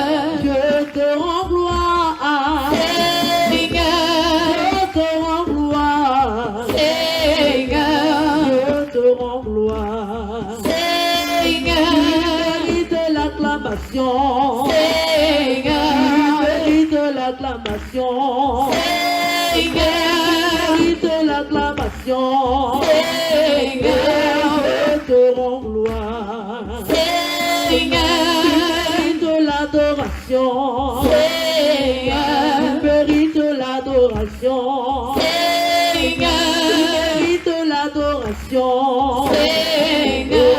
je te rends gloire. Seigneur, je te rends gloire. Seigneur, je te rends gloire. Seigneur, tu mérites l'acclamation. Seigneur, tu mérites l'acclamation. Seigneur, tu mérites l'acclamation. Seigneur, je te rends gloire. Seigneur, tu mérites l'adoration. Seigneur, tu mérites l'adoration. Seigneur, tu mérites l'adoration. Seigneur,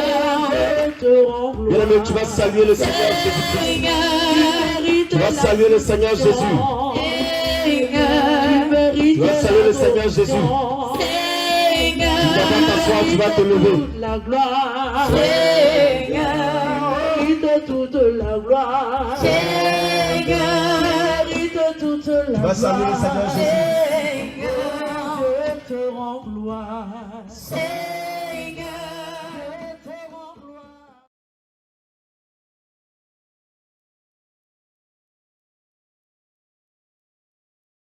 je te rends gloire. Bien-aimé, tu vas saluer le Seigneur Jésus-Christ. Tu vas saluer le Seigneur Jésus. Tu vas saluer le Seigneur Jésus. Tu vas t'asseoir, tu vas te lever. La gloire, Seigneur, mérite toute la gloire. Seigneur, mérite toute la gloire. Tu vas saluer le Seigneur Jésus. Seigneur, je te rends gloire. Seigneur.